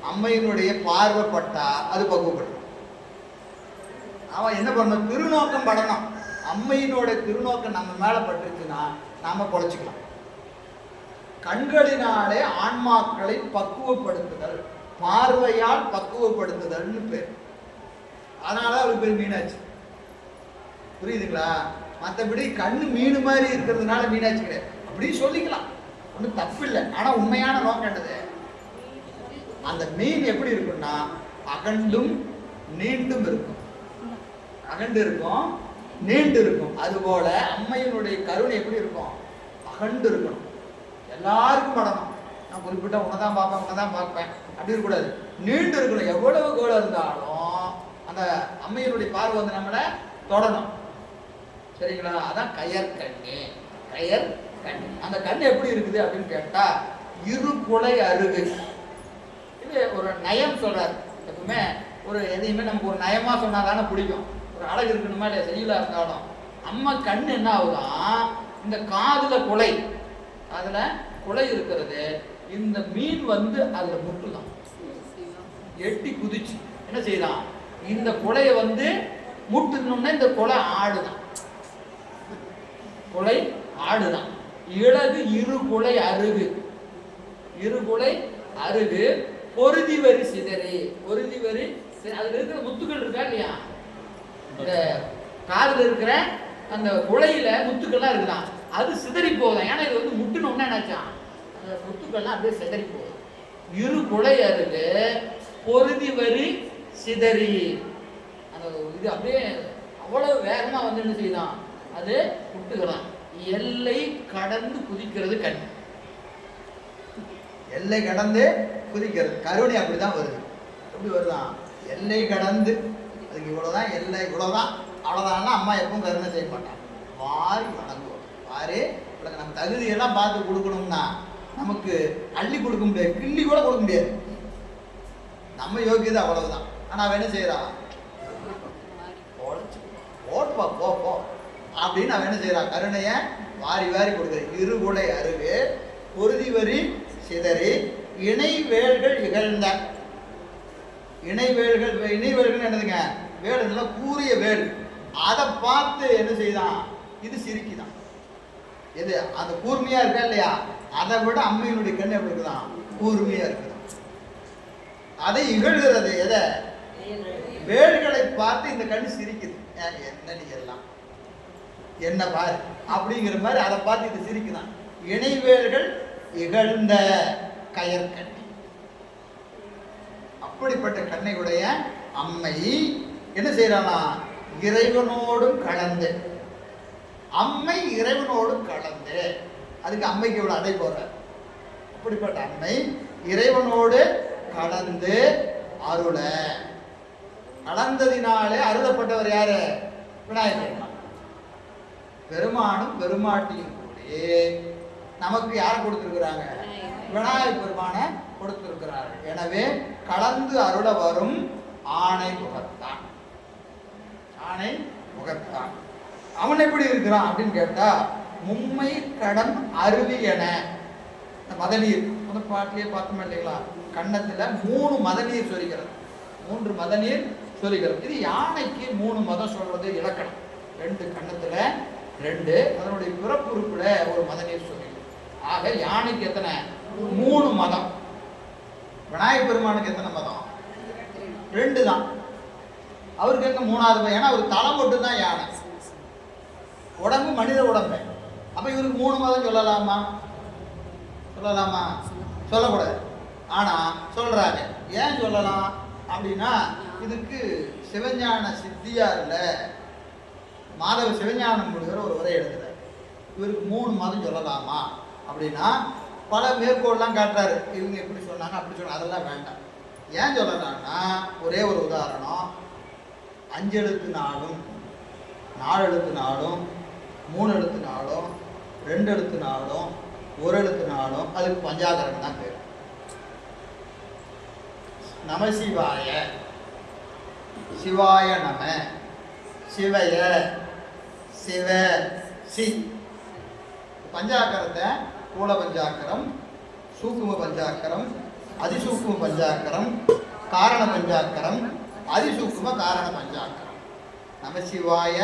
அம்மையினுடைய பார்வைப்பட்டா அது பக்குவப்படும். அவன் என்ன பண்ணணும்? திருநோக்கம் படணும். அம்மையினோட திருநோக்கம் நம்ம மேல பட்டுருச்சுன்னா நாம பொழைச்சிக்கலாம். கண்களினாலே ஆன்மாக்களை பக்குவப்படுத்துதல், பார்வையால் பக்குவப்படுத்துதல்னு பேர். அதனால அவருக்கு பேர் மீனாட்சி. புரியுதுங்களா? மற்றபடி கண்ணு மீன் மாதிரி இருக்கிறதுனால மீனாட்சி கிடையாது. அப்படி சொல்லிக்கலாம், ஒன்றும் தப்பு இல்லை. ஆனால் உண்மையான நோக்கம் என்னது? அந்த மீன் எப்படி இருக்குன்னா அகண்டும் நீண்டும் இருக்கும். அகண்டு இருக்கும், நீண்டு இருக்கும். அதுபோல அம்மையினுடைய கருணை எப்படி இருக்கும்? அகண்டு இருக்கணும். எல்லாருக்கும் படணும். நான் குறிப்பிட்ட உன்னதான் பார்ப்பேன், உன்னதான் பார்ப்பேன் அப்படி இருக்கக்கூடாது. நீண்டு இருக்கணும். எவ்வளவு கோலம் இருந்தாலும் அந்த அம்மையினுடைய பார்வை வந்து நம்மளை தொடணும். சரிங்களா? அதான் கயர் கண்ணு. கயர் கண். அந்த கண் எப்படி இருக்குது அப்படின்னு கேட்டா இரு குலை அருகு. இது ஒரு நயம் சொல்றாரு. எப்பவுமே ஒரு எதையுமே நமக்கு ஒரு நயமா சொன்னா தானே பிடிக்கும். ஒரு அழகு இருக்கணுமா இல்லையா? செய்யலா இருந்தாலும் அம்மா கண் என்ன ஆகுதான், இந்த காதுல குலை, அதுல குலை இருக்கிறது. இந்த மீன் வந்து அதுல முட்டுதான், எட்டி குதிச்சு என்ன செய்யலாம், இந்த குலையை வந்து முட்டுனோம்னா இந்த குலை ஆடுதான், குலை ஆடுதான். இழகு இரு குலை அருகு. இரு குலை அருகு பொருதி வரி சிதறி. பொருதி வரி அதுல இருக்கிற முத்துக்கள் இருக்கா இல்லையா, இந்த காதுல இருக்கிற அந்த குலையில முத்துக்கள்லாம் இருக்குதான், அது சிதறி போகுதான். ஏன்னா இது வந்து முட்டுனோம்னா என்னாச்சான், அந்த முத்துக்கள்லாம் அப்படியே சிதறி போகுது. இரு குலை அருகு பொருதி வரி சிதறி. அந்த இது அப்படியே அவ்வளவு வேகமா வந்து என்ன செய்யுதான், அது முட்டுக்கலாம். எல்லை கடந்து குதிக்கிறது கண். எல்லை கடந்து குதிக்கிறது கருணை. அப்படிதான் வருது. எப்படி வருதான், எல்லை கடந்து. அதுக்கு இவ்வளவுதான் எல்லை, இவ்வளவுதான், அவ்வளவுதான். அம்மா எப்பவும் கருணை செய்ய மாட்டாங்க, வாரி வணங்குவோம். வாரி நம்ம தகுதியெல்லாம் பார்த்து கொடுக்கணும்னா நமக்கு அள்ளி கொடுக்க முடியாது, கிள்ளி கூட கொடுக்க முடியாது. நம்ம யோகியது அவ்வளவுதான். ஆனா அவன் என்ன செய்யறான், ஓட்பா போ போ அப்படின்னு அவன் என்ன செய்யறான், கருணைய வாரி வாரி கொடுக்குற. இருகுலை அருகு பொருதி வரி சிதறி இணை வேல்கள் இகழ்ந்த. இணை வேல்கள், இணை வேல்கள் என்னதுங்க, வேலுன்னா கூறிய வேல். அதை பார்த்து என்ன செய்தான், இது சிரிக்குதான். எது அந்த கூர்மையா இருக்கா இல்லையா, அதை விட அம்மையினுடைய கண் எப்படி இருக்குதான், கூர்மையா இருக்குதான். அதை இகழ்கிறது. எதை, வேல்களை பார்த்து இந்த கண் சிரிக்குது. என்ன நீ எல்லாம் என்ன பாரு அப்படிங்கிற மாதிரி அதை பார்த்து இது சிரிக்குதான். இணைவேல்கள் இகழ்ந்த கயற்கண்ணி. அப்படிப்பட்ட கண்ணையுடைய அம்மை என்ன செய்யறானா, இறைவனோடும் கலந்து. அம்மை இறைவனோடும் கலந்து. அதுக்கு அம்மைக்கு இவ்வளவு அடை போற. அப்படிப்பட்ட அம்மை இறைவனோடு கலந்து அருள. கலந்ததினாலே அருளப்பட்டவர் யாரு, விநாயகர் பெருமானும் பெருமாட்டியும் கூடி நமக்கு யாரை கொடுத்திருக்கிறாங்க, விநாயகர் பெருமானை கொடுத்திருக்கிறார்கள். எனவே கலந்து அருள வரும் ஆணை முகத்தான். ஆணை முகத்தான். அவன் எப்படி இருக்கிறான் அப்படின்னு கேட்டா, மும்மை கடன் அருவி என. மதநீர் அந்த பாட்டிலேயே பார்த்தோம் இல்லைங்களா, கன்னத்துல 3 மதநீர் சொல்லிக்கிறது, 3 மதநீர் சொல்லிக்கிறது. இது யானைக்கு 3 மதம் சொல்றது இலக்கணம். 2 கன்னத்துல 2, அதனுடைய பிறப்புறுப்புல ஒரு மதநீர் சொல்லிக்கிறது. ஆக யானைக்கு எத்தனை, 3 மதம். விநாயகர் பெருமானுக்கு எத்தனை மதம், 2 தான். அவருக்கு எங்க 3வது, ஏன்னா ஒரு தலை மட்டும் தான் யானை, உடம்பு மனித உடம்பு. அப்ப இவருக்கு 3 மதம் சொல்லலாமா, சொல்லலாமா, சொல்லக்கூடாது. ஆனா சொல்றாங்க. ஏன் சொல்லலாம் அப்படின்னா, இதுக்கு சிவஞான சித்தியார்ல மாதவ சிவஞானம் முடிகிற ஒரு உரை எழுதுறாரு. இவருக்கு 3 மதம் சொல்லலாமா அப்படின்னா பல மேற்கோள்லாம் காட்டுறாரு. இவங்க எப்படி சொன்னாங்க அப்படி சொன்னாங்க, அதெல்லாம் வேண்டாம். ஏன் சொல்லலாம்னா, ஒரே ஒரு உதாரணம். 5 எழுத்து நாளும் 4 எழுத்து நாளும் 3 எழுத்து நாளும் 2 எழுத்து நாளும் 1 எழுத்து நாளும் அதுக்கு பஞ்சாகரம் தான் பேர். நமசிவாய, சிவாய நம, சிவய, சிவ, சி. பஞ்சாக்கரத்தை கூல பஞ்சாக்கரம், சூக்கும பஞ்சாக்கரம், அதிசூக்கும பஞ்சாக்கரம், காரண பஞ்சாக்கரம், அதிசூக்கும காரண பஞ்சாக்கரம். நமசிவாய,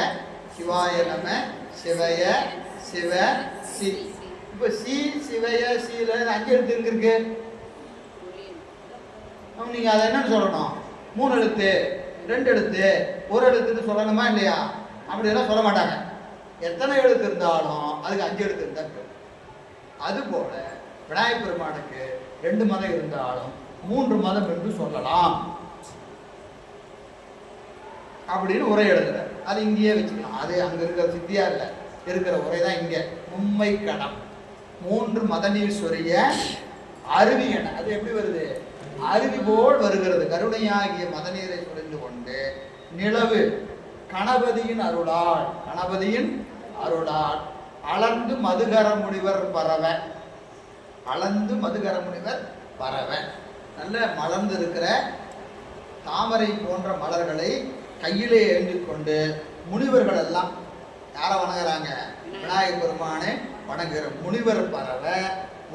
சிவாய நம, சிவய, சிவ, சி. இப்போ சி, சிவய, சீல 5 எழுத்து இருக்கு. நீங்க அதை என்னன்னு சொல்லணும், 3 எழுத்து 2 எழுத்து 1 எழுத்துன்னு சொல்லணுமா இல்லையா? அப்படியெல்லாம் சொல்ல மாட்டாங்க. எத்தனை எழுத்து இருந்தாலும் அதுக்கு 5 எழுத்து இருந்தா. அதுபோல விநாயகர் பெருமானுக்கு 2 மதம் இருந்தாலும் 3 மதம் என்று சொல்லலாம் அப்படின்னு உரை எழுதுறாரு. அது இங்கேயே வச்சுக்கலாம். அது அங்க இருக்கிற சித்தியார்ல இருக்கிற உரை தான் இங்க. மும்மை கடம் 3 மதநீர் சொரிய அருவி என. அது எப்படி வருது, அருவி போல் வருகிறது. கருணையாகிய மதநீரை சுரிந்து கொண்டு நிலவு கணபதியின் அருளால், கணபதியின் அருளால் அளந்து மதுகர முனிவர் பரவ, அளந்து மதுகர முனிவர் பரவ, நல்ல மலர்ந்து இருக்கிற தாமரை போன்ற மலர்களை கையிலே ஏந்தி கொண்டு முனிவர்கள் எல்லாம் யாரை வணங்குறாங்க? விநாயகர் பெருமானை வணங்குகிற முனிவர் பரவ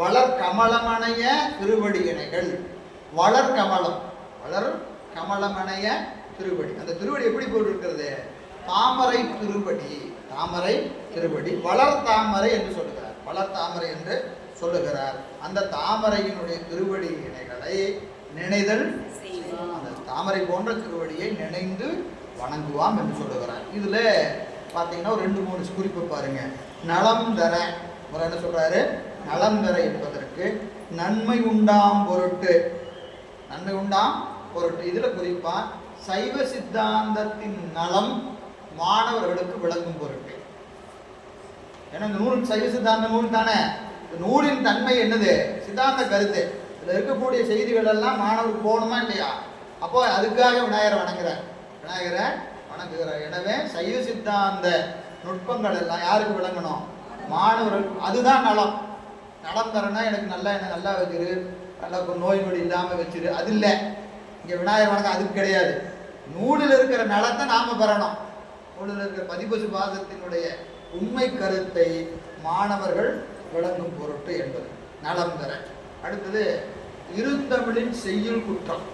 வளர் கமலமணைய திருவடியினைகள், வளர் கமலம், வளர் கமலமணைய திருவடி. அந்த திருவடி எப்படி போட்டிருக்கிறது? தாமரை திருவடி, தாமரை திருவடி, வளர் தாமரை என்று சொல்லுகிறார், வளர் தாமரை என்று சொல்லுகிறார். அந்த தாமரையினுடைய திருவடி இணைகளை நினைதல், அந்த தாமரை போன்ற திருவடியை நினைந்து வணங்குவாம் என்று சொல்லுகிறார். இதுல பார்த்தீங்கன்னா ஒரு 2-3 குறிப்பு பாருங்க. நலம் தர, ஒரு என்ன சொல்றாரு? நலம் தர என்பதற்கு நன்மை உண்டாம் பொருட்டு, நன்மை உண்டாம் பொருட்டு. இதுல குறிப்பா சைவ சித்தாந்தத்தின் நலம் மாணவர்களுக்கு விளங்கும் பொருட்டு. ஏன்னா இந்த நூல் சைவ சித்தாந்த நூல் தானே, நூலின் தன்மை என்னது? சித்தாந்த கருத்து. இதில் இருக்கக்கூடிய செய்திகள் எல்லாம் மாணவருக்கு போகணுமா இல்லையா? அப்போ அதுக்காக விநாயகரை வணங்குறார், விநாயகரை வணங்குகிறார். எனவே சைவ சித்தாந்த நுட்பங்கள் எல்லாம் யாருக்கு விளங்கணும்? மாணவர்கள். அதுதான் நலம். நலம் தரனா எனக்கு நல்லா வச்சிரு, நல்லா நோய் நொடி இல்லாமல் வச்சிரு, அது இல்லை. இங்கே விநாயகர் வணக்கம் அதுக்கு கிடையாது. நூலில் இருக்கிற நலத்தை நாம பெறணும். நூலில் இருக்கிற பதிபசு பாசத்தினுடைய உண்மை கருத்தை மாணவர்கள் விளங்கும் பொருட்டு என்பது நலம் தர. அடுத்தது இருந்தமிழின் செய்யுள் குற்றம்.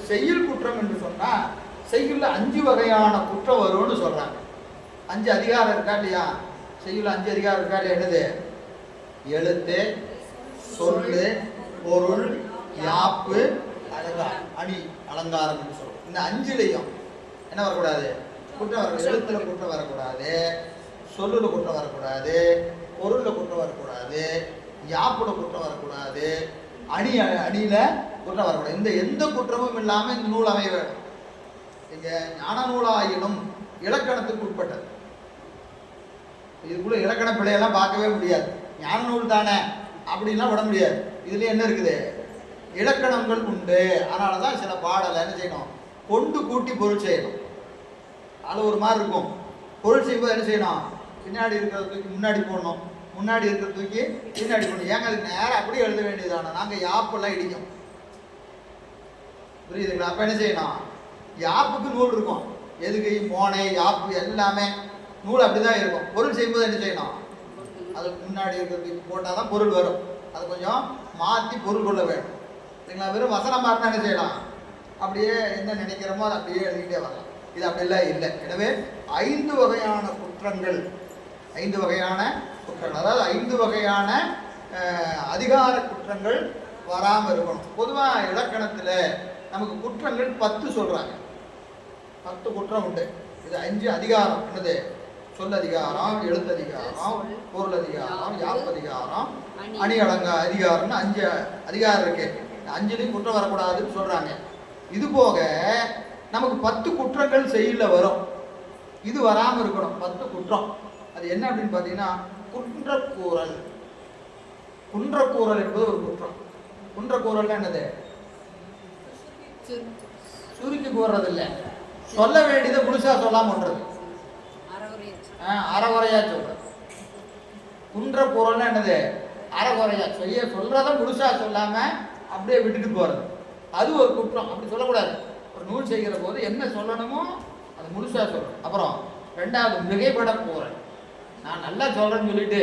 செய்யுள் குற்றம் என்று சொன்னால் செய்யுள்ள 5 வகையான குற்றம் வரும்னு சொல்றாங்க. 5 அதிகாரம் இருக்கா இல்லையா? செய்யுள்ள 5 அதிகாரம் இருக்கா இல்லையா? என்னது? எழுத்து, சொல்லு, பொருள், யாப்பு, அலங்காரம், அணி அலங்காரம் என்று சொல்றோம். இந்த 5லையும் என்ன வரக்கூடாது? குற்றம் வரக்கூடாது. எழுத்துல குற்றம் வரக்கூடாது, சொல்லுல குற்றம் வரக்கூடாது, பொருள்ல குற்றம் வரக்கூடாது, யாப்புல குற்றம் வரக்கூடாது, அணியில குற்றம் வரக்கூடாது. இந்த எந்த குற்றமும் இல்லாம இந்த நூல் அமைய வேண்டும். இங்க ஞான நூலாயினும் இலக்கணத்துக்கு உட்பட்டது. இதுக்குள்ள இலக்கண பிழையெல்லாம் பார்க்கவே முடியாது. ஞான நூல் தானே அப்படின்லாம் விட முடியாது. இதுல என்ன இருக்குது? இலக்கணங்கள் உண்டு. அதனாலதான் சில பாடலை என்ன செய்யணும்? கொண்டு கூட்டி பொருள் செய்யணும். அது ஒரு மாதிரி இருக்கும். பொருள் செய்யும்போது என்ன செய்யணும்? பின்னாடி இருக்கிறத தூக்கி முன்னாடி போடணும், முன்னாடி இருக்கிற தூக்கி பின்னாடி போடணும். ஏங்க அதுக்கு நேரம் அப்படியே எழுத வேண்டியதான? நாங்கள் யாப்பெல்லாம் இடிக்கும், புரியுதுங்களா? அப்போ என்ன செய்யணும்? யாப்புக்கு நூல் இருக்கும். எதுகை, மோனை, யாப்பு எல்லாமே நூல் அப்படிதான் இருக்கும். பொருள் செய்யும்போது என்ன செய்யணும்? அதுக்கு முன்னாடி இருக்கிறது போட்டால் தான் பொருள் வரும். அதை கொஞ்சம் மாற்றி பொருள் கொள்ள வேண்டும். சரிங்களா? வெறும் வசனம் பார்த்தா என்ன செய்யலாம்? அப்படியே என்ன நினைக்கிறோமோ அதை அப்படியே எழுதிக்கிட்டே வரலாம். இது அப்படிலாம் இல்லை. எனவே 5 வகையான குற்றங்கள், 5 வகையான குற்றங்கள், அதாவது 5 வகையான அதிகார குற்றங்கள் வராமல் இருக்கணும். பொதுவாக இலக்கணத்தில் நமக்கு குற்றங்கள் 10 சொல்கிறாங்க. 10 குற்றம் உண்டு. இது 5 அதிகாரம். என்னது? சொல்லதிகாரம், எழுத்ததிகாரம், பொருள் அதிகாரம், யாப்பதிகாரம், அணி அலங்க அதிகாரம்னு 5 அதிகாரம் இருக்கு. 5லையும் குற்றம் வரக்கூடாதுன்னு சொல்கிறாங்க. இது போக நமக்கு 10 குற்றங்கள் செய்யல வரும். இது வராமல் இருக்கணும். 10 குற்றம். அது என்ன அப்படின்னு பார்த்தீங்கன்னா குன்றக்கூறல். குன்றக்கூறல் என்பது ஒரு குற்றம். குன்றக்கூறல் என்னது? சுருக்கி கூறுறது இல்லை, சொல்ல வேண்டியதை முழுசா சொல்லாம ஒன்றது, அறகுறையா சொல்றது. குன்றக்கூறல் என்னது? அறகுறையா சொல்றத முழுசா சொல்லாம அப்படியே விட்டுட்டு போறது, அது ஒரு குற்றம். அப்படி சொல்லக்கூடாது. ஒரு நூல் செய்கிற போது என்ன சொல்லணுமோ அது முழுசா சொல்லணும். அப்புறம் 2வது மிகைப்பட கூறல். நான் நல்லா சொல்றேன்னு சொல்லிட்டு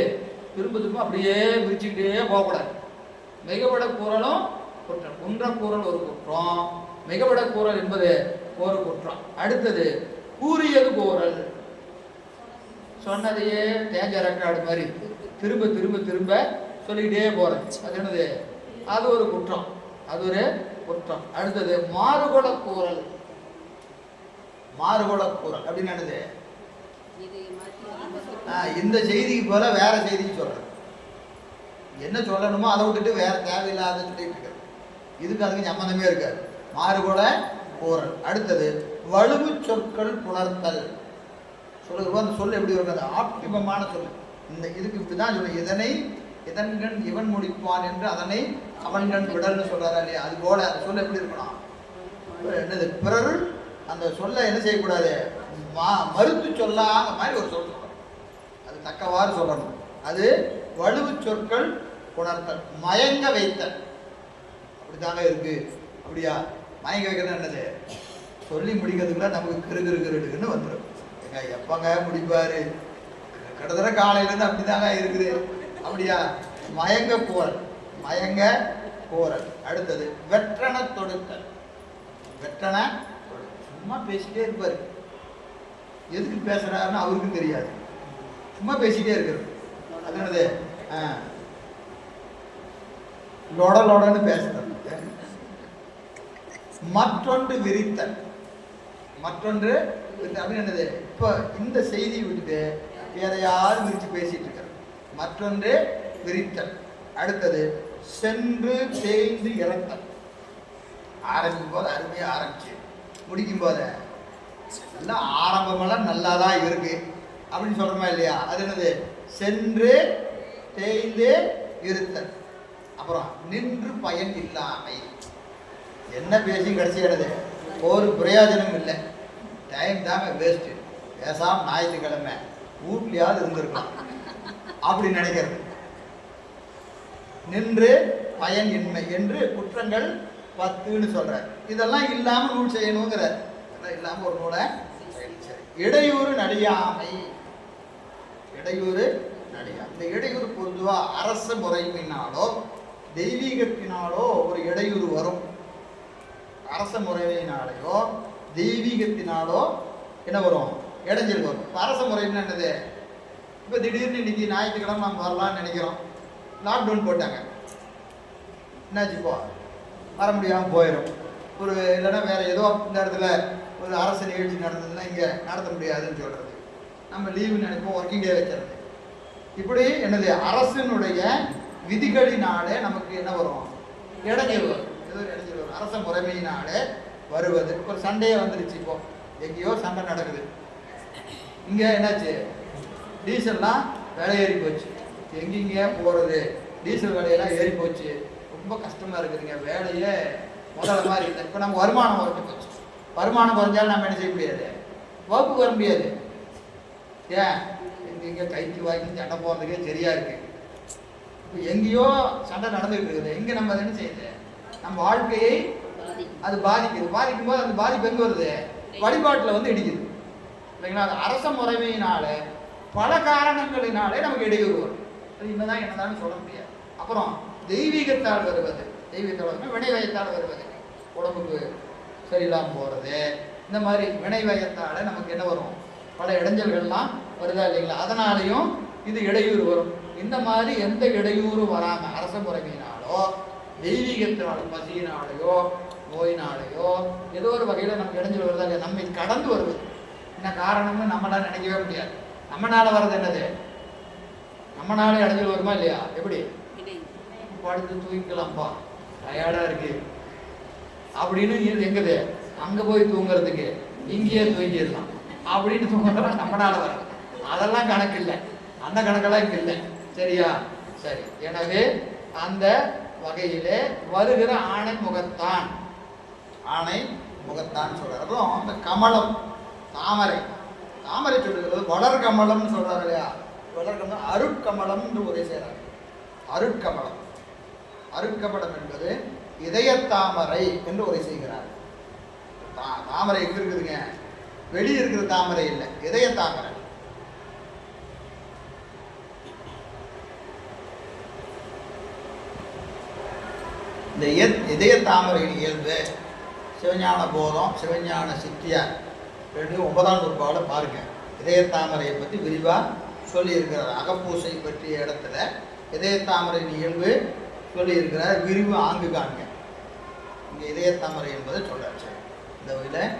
திரும்ப திரும்ப அப்படியே விரிச்சுக்கிட்டே போகக்கூடாது. மிகைப்பட கூறலும் குற்றம். குன்றக்கூறல் ஒரு குற்றம், மிகைப்பட கூறல் என்பது ஒரு குற்றம். அடுத்தது கூறியது கூறல். சொன்னதையே தேஞ்ச ரெக்கார்டு மாதிரி திரும்ப திரும்ப திரும்ப சொல்லிக்கிட்டே போறது, அது என்னது? அது ஒரு குற்றம், அது ஒரு குற்றம். அடுத்தது மாறுகொள கூறல். மாறுகொள கூறல் அப்படின்னு என்னது? இந்த செய்திக்கு போல வேற செய்திக்கு சொல்றது. என்ன சொல்லணுமோ அதை விட்டுட்டு வேற தேவையில்லாத சொல்லிட்டு இருக்காரு. இதுக்கு அதுக்கு சம்பந்தமே இருக்காது. மாறுகொள கூறல். அடுத்தது வலுவு சொற்கள் புணர்த்தல். சொல்லுறப்போ அந்த சொல் எப்படி இருக்காது? ஆப்டிமமான சொல். இந்த இதுக்கு இப்படிதான் சொல்லு. இதனை இதன்கண் இவன் முடிப்பான் என்று அதனை அவன்கண் விடல்னு சொல்றாரா இல்லையா? அது போல அந்த சொல் எப்படி இருக்கணும்? என்னது? பிறர் அந்த சொல்ல என்ன செய்யக்கூடாது? மறுத்து சொல்லாத மாதிரி ஒரு சொல் சொல்லணும். அது தக்கவாறு சொல்லணும். அது வலுவு சொற்கள் உணர்த்தல், மயங்க வைத்தல். அப்படித்தாங்க இருக்கு. அப்படியா? மயங்க வைக்கிறது என்னது? சொல்லி முடிக்கிறதுக்குள்ள நமக்கு கிருகிருன்னு வந்துடும். எங்க எப்பங்க முடிப்பாரு? கிட்டத்தட்ட காலையிலேருந்து அப்படிதாங்க இருக்குது. அப்படியா? மயங்க போறல், மயங்க போறல். அடுத்தது வெற்றன தொடுத்தல். வெற்றன சும்மா பேசிட்டே இருப்பாரு. எதுக்கு பேசுறாருன்னு அவருக்கும் தெரியாது. சும்மா பேசிட்டே இருக்கிறது. அது என்னது? லொடன்னு பேசுறது. மற்றொன்று விரித்தல். மற்றொன்று அப்படின்னு என்னது? இப்போ இந்த செய்தியை விட்டுட்டு எதையாவது விரித்து பேசிட்டு இருக்கிறது. மற்றொன்று விரித்தல். அடுத்தது சென்று தேய்ந்து இறத்தல். ஆரம்பிக்கும் போது அருமையாக ஆரம்பிச்சு முடிக்கும் போது எல்லாம் ஆரம்பமெல்லாம் நல்லா தான் இருக்கு அப்படின்னு சொல்றோமா இல்லையா? அது என்னது? சென்று தேய்ந்து இருத்தல். அப்புறம் நின்று பயன் இல்லாமை. என்ன பேசி கடைசியானது? ஒரு பிரயோஜனம் இல்லை. டைம் தாங்க வேஸ்ட்டு. பேசாம ஞாயிற்றுக்கிழமை வீட்லையாவது இருந்திருக்கலாம் அப்படி நினைக்கிறது. நின்று பயன் இன்மை என்று குற்றங்கள் 10ன்னு சொல்றார். இதெல்லாம் இல்லாம நூல் செய்யணுங்கிறார். இதெல்லாம் இல்லாம ஒரு நூலை இடையூறு நடியாமை. இடையூறு நடியாமை. இந்த இடையூறு பொதுவா அரச முறைமையினாலோ தெய்வீகத்தினாலோ ஒரு இடையூறு வரும். அரச முறைமையினாலேயோ தெய்வீகத்தினாலோ என்ன வரும்? இடைஞ்சல் வரும். அரச முறைன்னா என்னது? இப்போ திடீர்னு இன்னைக்கு ஞாயிற்றுக்கிழமை நம்ம வரலாம்னு நினைக்கிறோம். லாக்டவுன் போட்டாங்க. என்னாச்சு? இப்போ வர முடியாமல் போயிடும். ஒரு இல்லைன்னா வேற ஏதோ இந்த இடத்துல ஒரு அரசு நிகழ்ச்சி நடந்ததுன்னா இங்கே நடத்த முடியாதுன்னு சொல்றது. நம்ம லீவு நினைப்போம், ஒர்க்கிங் டே வச்சுறது. இப்படி என்னது? அரசினுடைய விதிகளினாலே நமக்கு என்ன வரும்? இடைஞ்சல் வரும். ஏதோ ஒரு இடைஞ்சல் வரும். அரச முறைமையினாலே வருவது. ஒரு சண்டையே வந்துருச்சு. இப்போ எங்கேயோ சண்டை நடக்குது. இங்கே என்னாச்சு? டீசல்லாம் விலை ஏறி போச்சு. எங்கெங்கே போகிறது? டீசல் விலையெல்லாம் ஏறி போச்சு. ரொம்ப கஷ்டமாக இருக்குதுங்க. வேலையே முதல்ல மாதிரி இல்லை. இப்போ நம்ம வருமானம் குறைஞ்சி போச்சு. வருமானம் குறைஞ்சாலும் நம்ம என்ன செய்ய முடியாது? வகுப்பு வர முடியாது. ஏன்? எங்கெங்கே கைக்கு வாங்கி சண்டை போகிறதுக்கே சரியா இருக்கு. இப்போ எங்கேயோ சண்டை நடந்துகிட்டு இருக்குது. எங்கே நம்ம என்ன செய்யுது? நம்ம வாழ்க்கையை அது பாதிக்குது. பாதிக்கும் போது அந்த பாதிப்பு எங்கே வருது? வழிபாட்டில் வந்து இடிக்குது இல்லைங்களா? அது அரச முறைமையினால பல காரணங்களினாலே நமக்கு இடையூறு வரும். அது இன்னதான் என்னதான் சொல்ல முடியாது. அப்புறம் தெய்வீகத்தால் வருவது. தெய்வீகத்தால் வினை வயத்தால் வருவது. உடம்புக்கு சரியில்லாமல் போகிறது. இந்த மாதிரி வினை வயத்தால் நமக்கு என்ன வரும்? பல இடைஞ்சல்கள்லாம் வருதா இல்லைங்களா? அதனாலையும் இது இடையூறு வரும். இந்த மாதிரி எந்த இடையூறு வராமல் அரச முறைமையினாலோ தெய்வீகத்தினாலும் பசியினாலேயோ நோயினாலேயோ ஏதோ ஒரு வகையில் நமக்கு இடைஞ்சல் வருதா இல்லையா? நம்மை கடந்து வருவது. என்ன காரணம்னு நம்மளால நினைக்கவே முடியாது. நம்மளால வர்றது என்னது? நம்மளால இடைஞ்சல் வருமா இல்லையா? எப்படி? படுத்து தூங்கிக்கலாம்ப்பா, டயர்டா இருக்கு அப்படின்னு எங்குது? அங்க போய் தூங்குறதுக்கு இங்கேயே தூங்கிடலாம் அப்படின்னு தூங்குறதெல்லாம் நம்மளால வர. அதெல்லாம் கணக்கு இல்லை. அந்த கணக்கெல்லாம் இங்க இல்லை. சரியா? சரி. எனவே அந்த வகையிலே வருகிற ஆணை முகத்தான். ஆணை முகத்தான் சொல்றாரு. அப்புறம் அந்த கமலம், தாமரை. தாமரை சொல்றது வளர் கமலம்னு சொல்றாரு இல்லையா? வளர் கமலம், அருட்கமலம் என்று உரை செய்யறாரு. அருட்கமலம். அருட்கமலம் என்பது இதயத்தாமரை என்று உரை செய்கிறார். தாமரை எங்க இருக்குதுங்க? வெளியே இருக்கிற தாமரை இல்லை, இதய தாமரை. இந்த இதய தாமரையின் இயல்பு சிவஞான போதம், சிவஞான சித்தியார் 9ஆம் நூற்பாவில் பாருங்க. இதய தாமரையை பற்றி விரிவாக சொல்லியிருக்கிறார். அகப்பூசை பற்றிய இடத்துல இதய தாமரையின் இயல்பு சொல்லியிருக்கிறார். விரிவு ஆங்கு காண்க. இங்கே இதய தாமரை என்பதை சொல்றாச்சு. இந்த வகையில்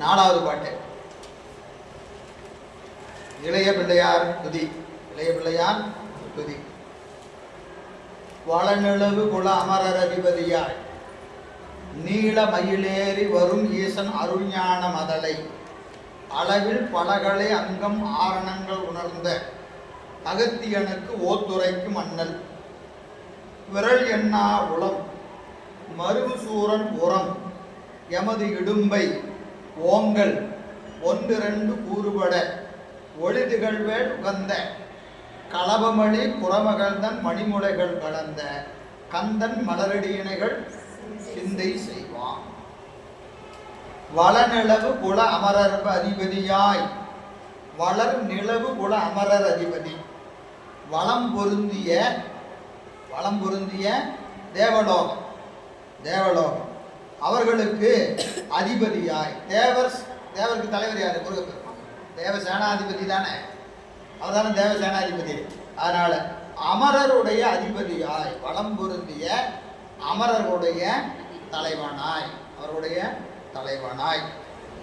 4வது பாட்டு இளைய பிள்ளையார் துதி. இளைய பிள்ளையார் துதி. வளநிலவு குல அமரர் அதிபதியாய் நீள மயிலேறி வரும் ஈசன் அருள்ஞான மதலை அளவில் பலகளை அங்கம் ஆரணங்கள் உணர்ந்த அகத்தியனுக்கு ஓத்துரைக்கும் அண்ணல் விரல் எண்ணா உளம் மருவு சூரன் உரம் எமது இடும்பை ஓங்கல் ஒன்று ரெண்டு கூறுபட ஒளிதிகழ்வேள் உகந்த களபமணி புறமகள்தன் மணிமுலைகள் கலந்த கந்தன் மலரடியினைகள் சிந்தை செய்வான். வளநிலவு குல அமரர் அதிபதியாய் வளர் நிலவு குல அமரர் அதிபதி வளம் பொருந்திய தேவலோகம் அவர்களுக்கு அதிபதியாய் தேவருக்கு தலைவர் யாரு? முருகப்பெருமான். தேவ சேனாதிபதி தானே, அவர் தானே தேவ சேனாதிபதி. அதனால அமரருடைய அதிபதியாய் வளம் பொருந்திய அமரருடைய தலைவனாய்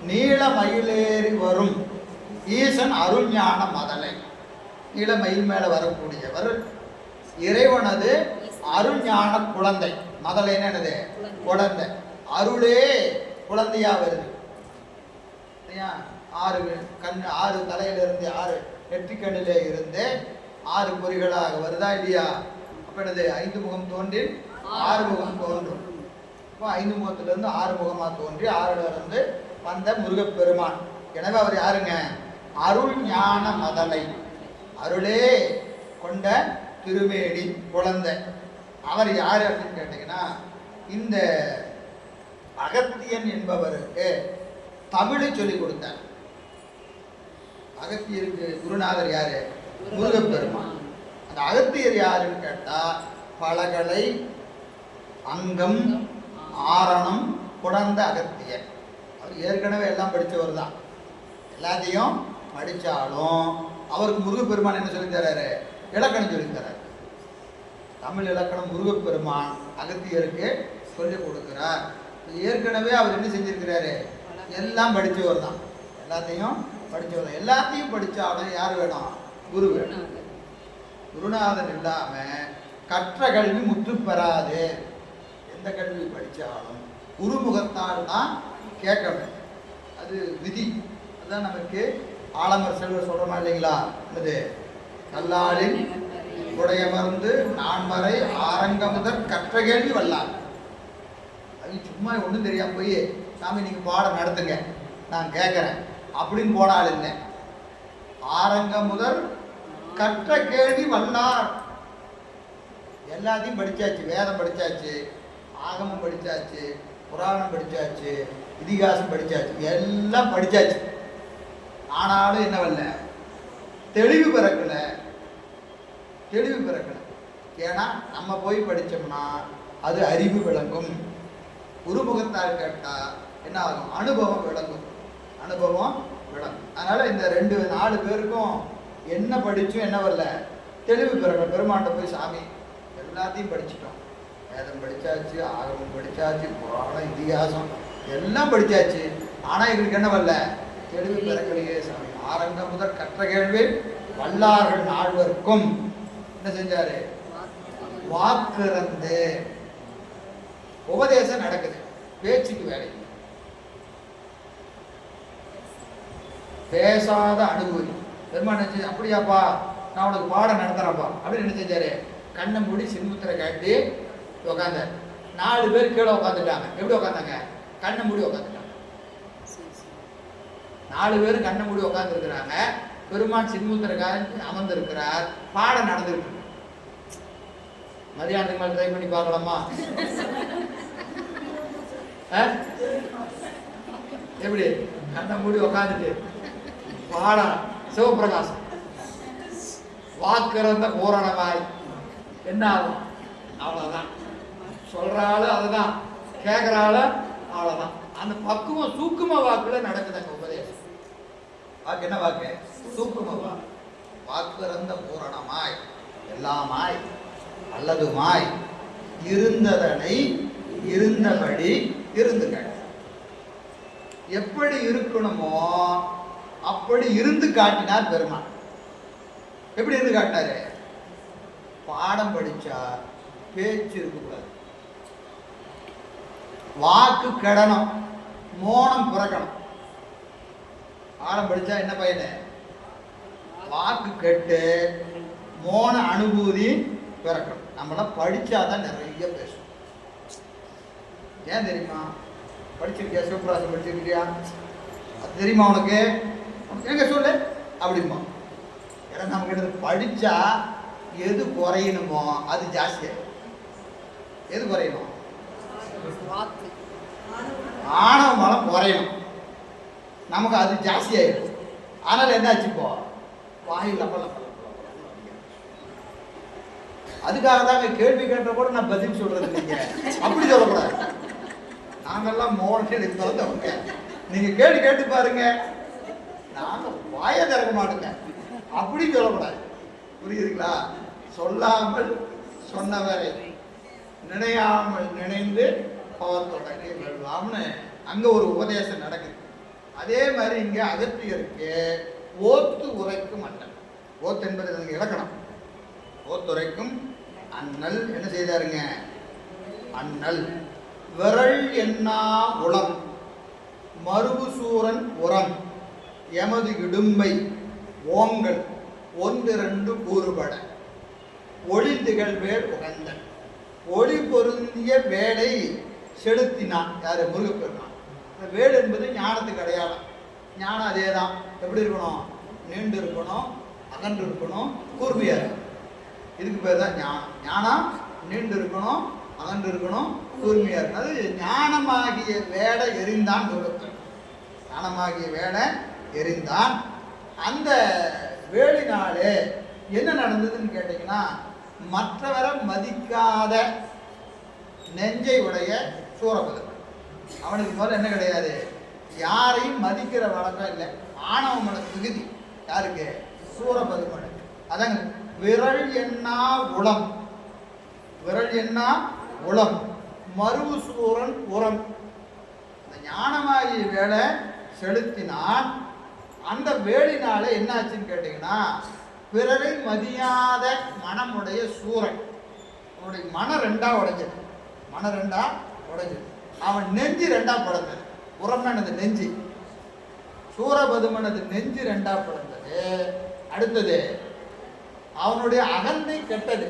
நீல மயிலேறி வரும் ஈசன் அருஞான மதலை. நீல மயில் மேல வரக்கூடியவர் இறைவனது அருஞான குழந்தை. மதலைன்னு என்னது? குழந்தை. அருளே குழந்தையா வருது. ஆறு தலையிலிருந்து 6 நெற்றிக்கண்ணிலே இருந்து 6 பொறிகளாக வருதா இல்லையா? அப்ப என்னது? 5 முகம் தோன்றி 6 முகம் தோன்றும். இப்போ 5 முகத்திலிருந்து 6 முகமா தோன்றி 6ல இருந்து வந்த முருகப்பெருமான். எனவே அவர் யாருங்க? அருள் ஞான மதலை, அருளே கொண்ட திருமேனி குழந்தை. அவர் யாரு அப்படின்னு கேட்டீங்கன்னா, இந்த அகத்தியன் என்பவருக்கு தமிழை சொல்லிக் கொடுத்தார். அகத்தியருக்கு குருநாதர் யாரு? முருகப்பெருமான். அந்த அகத்தியர் யாருன்னு கேட்டா, பலகலை அங்கம் ஆரணம் குடந்த அகத்தியர். அவர் ஏற்கனவே எல்லாம் படித்தவர் தான். எல்லாத்தையும் படித்தாலும் அவருக்கு முருகப்பெருமான் என்ன சொல்லி தர்றாரு? இலக்கணம் சொல்லி தர்றாரு. தமிழ் இலக்கணம் முருகப்பெருமான் அகத்தியருக்கு சொல்லிக் கொடுக்கிறார். ஏற்கனவே அவர் என்ன செஞ்சிருக்கிறாரு? எல்லாம் படித்தவர் தான். எல்லாத்தையும் படித்தவர் தான். எல்லாத்தையும் படித்தாலும் யார் வேணும்? குரு வேணும். குருநாதன் இல்லாமல் கற்ற கல்வி முற்று பெறாது. எந்த கல்வி படித்தாலும் குருமுகத்தால் தான் கேட்கணும். அது விதி. அதுதான் நமக்கு ஆலமர் செல்வர் சொல்கிறோமா இல்லைங்களா? அது கல்லாளின் உடையமர்ந்து நான்மறை ஆரங்க முதற் கற்ற கேள்வி வல்லார். அது சும்மா ஒன்றும் தெரியாம போய் சாமி நீங்கள் பாடம் நடத்துங்க நான் கேட்குறேன் அப்படின்னு போனால் இல்லை. ஆரங்க முதல் கற்ற கேள்வி வல்லார். எல்லாத்தையும் படித்தாச்சு. வேதம் படித்தாச்சு, ஆகமம் படித்தாச்சு, புராணம் படித்தாச்சு, இதிகாசம் படித்தாச்சு, எல்லாம் படித்தாச்சு. ஆனாலும் என்ன வரல? தெளிவு பிறக்கலை. ஏன்னா நம்ம போய் படித்தோம்னா அது அறிவு விளங்கும். குருமுகத்தால் கேட்டால் என்ன ஆகும்? அனுபவம் விளங்கும். அதனால இந்த 4 பேருக்கும் என்ன படிச்சும் என்ன வரல? தெளிவு பிறக்கல. பெருமாண்ட போய் சாமி எல்லாத்தையும் படிச்சுட்டோம். வேதம் படித்தாச்சு, ஆகமம் படித்தாச்சு, புராணம் இதிகாசம் எல்லாம் படித்தாச்சு. ஆனால் எங்களுக்கு என்ன வரல? தெளிவு பிறக்கலையே சாமி. ஆரங்க முதல் கற்ற கேள்வி வல்லார்கள் 4 என்ன செஞ்சாரு? வாக்குறந்து உபதேசம் நடக்குது. பேச்சுக்கு வேலை, பேசாத அனுபூதி. பெருமான் நினைச்சு, அப்படியாப்பா நான் உனக்கு பாடம் நடத்துறேன்ப்பா அப்படின்னு என்ன செஞ்சாரு? கண்ணை மூடி சின்முத்திரை காட்டி உக்காந்தார். 4 பேர் கீழே உட்காந்துட்டாங்க. எப்படி உட்காந்தாங்க? கண்ணை மூடி உட்காந்துட்டாங்க. 4 பேர் கண்ணை மூடி உட்காந்துருக்கிறாங்க. பெருமான் சின்முத்திரை காட்டி அமர்ந்திருக்கிறார். பாடம் நடந்துருக்கு. மதியானத்துக்கு மேலே ட்ரை பண்ணி பார்க்கலாமா? எப்படி? கண்ணை மூடி உக்காந்துட்டு பாடம் சிவபிரகாசம் வாக்குறந்த பூரணமாய் என்ன ஆகும்? அவ்வளோதான். சொல்கிறாள் அதுதான், கேட்குறாள் அவ்வளோதான். அந்த பக்குவம் சூக்கும வாக்குல நடக்குதுங்க உபதேசம். வாக்கு என்ன வாக்கு? சூக்கும வாக்கு. வாக்குறந்த பூரணமாய் எல்லாமாய் அல்லதுமாய் இருந்ததனை இருந்தபடி இருந்துகள். எப்படி இருக்கணுமோ அப்படி இருந்து காட்டினார் பெருமான். எப்படி இருந்து காட்டினாரு? பாடம் படிச்சா பேச்சு இருக்கக்கூடாது, வாக்கு கெடணும், மோனம் பிறக்கணும். பாடம் படிச்சா என்ன பயனு? வாக்கு கெட்டு மோன அனுபூதி பிறக்கணும். நம்மளாம் படிச்சாதான் நிறைய பேசணும். ஏன் தெரியுமா? படிச்சிருக்கியா? சிவபிரகாசம் படிச்சிருக்கியா? அது தெரியுமா உனக்கு? எங்க சொல்லு அப்படிமா. ஏன்னா நமக்கு எடுத்து படிச்சா எது குறையணுமோ அது ஜாஸ்தியாக. எது குறையணும்? ஆணவ மலம் குறையணும். நமக்கு அது ஜாஸ்தி ஆயிடும். அதனால என்னாச்சு, இப்போ வாயில் அதுக்காக தாங்க கேள்வி கேட்ட கூட நான் பதில் சொல்றது இல்லைங்க. அப்படி சொல்லக்கூடாது. நாங்கெல்லாம் மோனே பிறந்தவங்க. நீங்க கேள்வி கேட்டு பாருங்க, நாங்க வாயை திறக்க மாட்டோங்க. அப்படி சொல்லக்கூடாது. புரியுதுங்களா? சொல்லாமல் சொன்னவரை நினையாமல் நினைந்து பவர் தொடங்கி வெல்வாம்னு அங்க ஒரு உபதேசம் நடக்குது. அதே மாதிரி இங்க அகத்தியருக்கு ஓத்து உரைக்கும் அண்ணல். ஓத்து என்பது இலக்கணம். ஓத்துரைக்கும் அண்ணல் என்ன செய்தாருங்க? அண்ணல் விரல் என்னா உளம் மருவு சூரன் உரம் எமது இடும்பை ஓங்கள் ஒன்றிரண்டு கூறுபட ஒளிந்துகள் வேல் உகந்த ஒளி பொருந்திய வேலை செலுத்தினான். யாரு? முருகப்பெருமான். இந்த வேல் என்பது ஞானத்துக்கு அடையாளம். ஞானம் அதே தான். எப்படி இருக்கணும்? நீண்டு இருக்கணும், அகன்று இருக்கணும், கூர்மையா இருக்கணும். இதுக்கு பேர் தான் ஞானம். ஞானம் நீண்டு இருக்கணும், அகன்று இருக்கணும், கூர்மையா இருக்கணும். அது ஞானமாகிய வேலை எரிந்தான் முருகப்பெருமான். ஞானமாகிய வேலை எரிந்தான். அந்த வேலினாலே என்ன நடந்ததுன்னு கேட்டீங்கன்னா, மற்றவரை மதிக்காத நெஞ்சை உடைய சூரபதுமன். அவனுக்கு போல என்ன கிடையாது, யாரையும் மதிக்கிற வழக்கம் இல்லை. ஆணவமன மிகுதி யாருக்கு? சூரபதுமனுக்கு. அதாங்க விரல் என்னா உளம். விரல் என்னா உளம் மருவு சூரன் உரம். இந்த ஞானமாகிய வேலை செலுத்தினான். அந்த வேலினால என்ன ஆச்சுன்னு கேட்டீங்கன்னா, பிறரை மதியாத மனமுடைய சூரன். அவனுடைய மனம் ரெண்டா உடைஞ்சது. மனம் ரெண்டா உடைஞ்சது. அவன் நெஞ்சு ரெண்டா பிளந்தது. உரம்னது நெஞ்சு. சூரபதுமனது நெஞ்சு ரெண்டா பிளந்தது. அடுத்தது அவனுடைய அகந்தை கெட்டது.